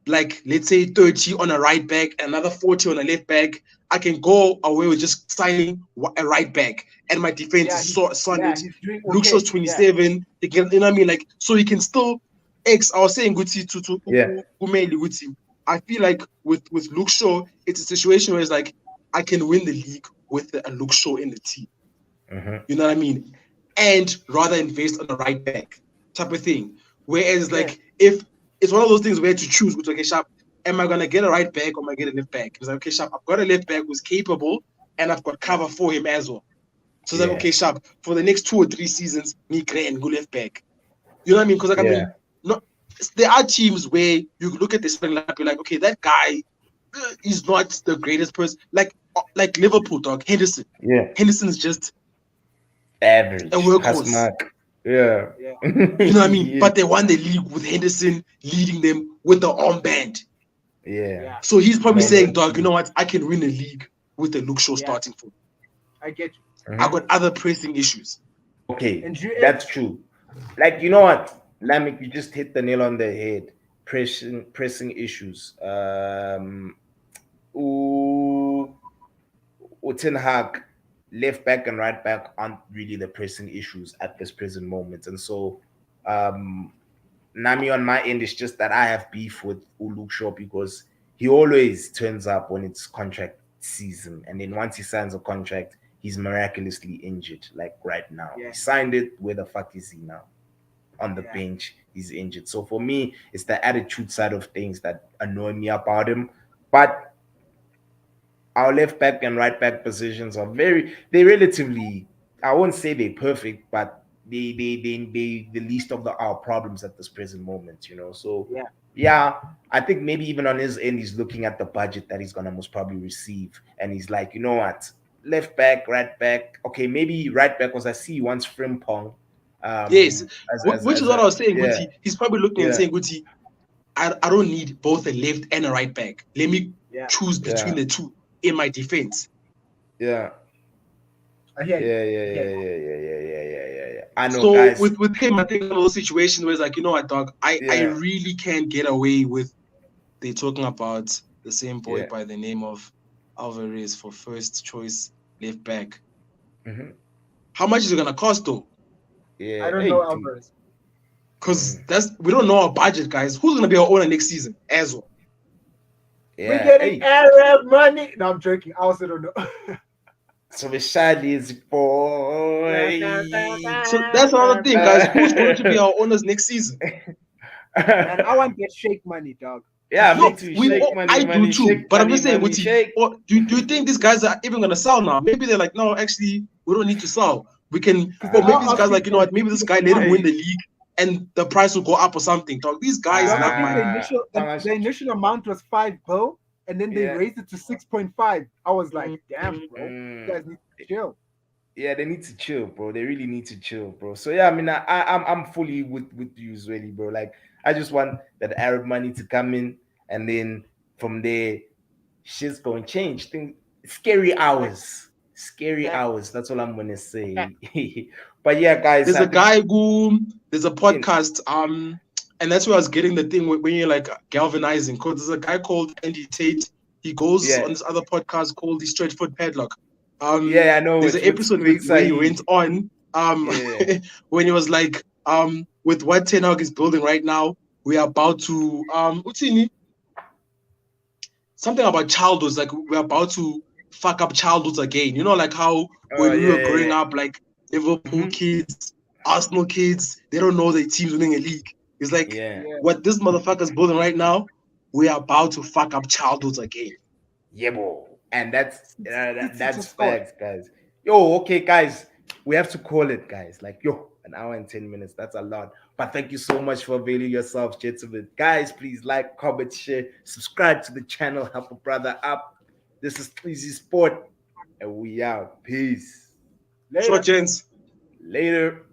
like let's say 30 on a right back, another 40 on a left back. I can go away with just signing a right back, and my defense yeah, is so yeah. solid. He's doing Luke Shaw's okay. Yeah, 27. He can, you know what I mean? Like, so he can still X. I was saying Guti to Yeah. mainly Guti. I feel like with Luke Shaw, it's a situation where it's like I can win the league with a Luke Shaw in the team. Mhm. You know what I mean? And rather invest on a right back type of thing. Whereas, yeah, like, if it's one of those things where to choose, which, okay, Sharp, am I going to get a right back or am I get a left back? It's like, okay, Sharp, I've got a left back who's capable and I've got yeah, cover for him as well. So it's like, Yeah. okay, Sharp, for the next 2 or 3 seasons, me and go left back. You know what I mean? Because, like, I Yeah. mean, not, there are teams where you look at the starting lineup, you're like, okay, that guy is not the greatest person. Like Liverpool, dog, Henderson. Yeah. Henderson's just a Average. Pass workhorse. mark. Yeah. yeah, You know what I mean? Yeah. But they won the league with Henderson leading them with the armband. Yeah. yeah. So he's probably Yeah, No, saying, that's dog, you true. know what? I can win a league with a Luke Shaw yeah. starting for me. I get you. I Mhm. got other pressing issues. Okay, And you that's X. true. Like you know what, Lamek, you just hit the nail on the head. Pressing issues. Ooh, Ten Hag, left back and right back aren't really the pressing issues at this present moment, and so um, Nami on my end is just that I have beef with Luke Shaw because he always turns up when it's contract season, and then once he signs a contract, he's miraculously injured. Like right now, he Yeah, signed it. Where the fuck is he now? On the yeah, bench, he's injured. So for me, it's the attitude side of things that annoy me about him. But our left back and right back positions are they're relatively, I won't say they're perfect, but they the least of our problems at this present moment, you know. So yeah, yeah, I think maybe even on his end he's looking at the budget that he's gonna most probably receive, and he's like, you know what, left back, right back, okay, maybe right back, because I see he wants Frimpong Yes, which is as what a I was saying, yeah, Guti. He's probably looking and yeah, saying, Guti, I don't need both a left and a right back. Let me yeah. choose yeah, between the two in my defense. yeah. I hear you. Yeah, yeah, I hear yeah, you. yeah, yeah, yeah, yeah, yeah, yeah, yeah. I know, So guys. with him, I think one of those situations where it's like, you know what, dog, I Yeah, really can't get away with they're talking about the same boy yeah, by the name of Alvarez for first choice left back. hmm, How much is it gonna cost though? I yeah. don't know Hey, dude. Alvarez. Because Mm, we don't know our budget, guys. Who's gonna be our owner next season as well? We're yeah. getting Hey, Arab money. No, I'm joking. I also don't know. so the Charlie's boy. So that's another thing, guys. Who's going to be our owners next season? Man, I want that shake money, dog. Yeah, Just me No, shake, too. shake. I do too. Shake But I'm money, just saying, money, Guti, shake. or do you think these guys are even gonna sell now? Maybe they're like, no, actually, we don't need to sell. We can, Because or they maybe are these guys asking like, you know for what? Maybe this guy let him $6.9. win the Hey, league and the price will go up or something. Dog, these guys Dog, I love think money. how much? the initial amount was 5 bill, and then they Yeah. raised it to 6.5. I was like, damn, Mhm. bro, you Mm, guys need to chill. yeah, they need to chill, bro. They really need to chill, bro. So yeah, I mean, I'm fully with you, really, bro. Like, I just want that Arab money to come in, and then from there, shit's going to change. Think scary Fact, hours, scary fact, hours. That's all I'm gonna fact. say. But yeah, guys, There's I a think guy who there's a in podcast. And that's where I was getting the thing when you're like galvanizing. Because there's a guy called Andy Tate. He goes Yeah. on this other podcast called The Straight Foot Padlock. Yeah, I know There's it an with episode Big where he Saeed. went on Yeah. when he was like with what Ten Hag is building right now, we are about to Utsini, something about childhoods, like we're about to fuck up childhoods again. You know, like how Oh, when we yeah, were yeah, growing yeah. up, like Liverpool Mhm. kids, Arsenal kids, they don't know their team's winning a league. It's like Yeah. Yeah. what this motherfucker's building right now, we are about to fuck up childhoods again. Yeah, bro. And City that's just scored. facts, guys. Yo, okay, guys. We have to call it, guys. Like, yo, an hour and 10 minutes. That's a lot. But thank you so much for availing yourself, gentlemen. Guys, please like, comment, share, subscribe to the channel, help a brother up. This is Easy Sport, and we out. Peace. Later. Short gents. Later.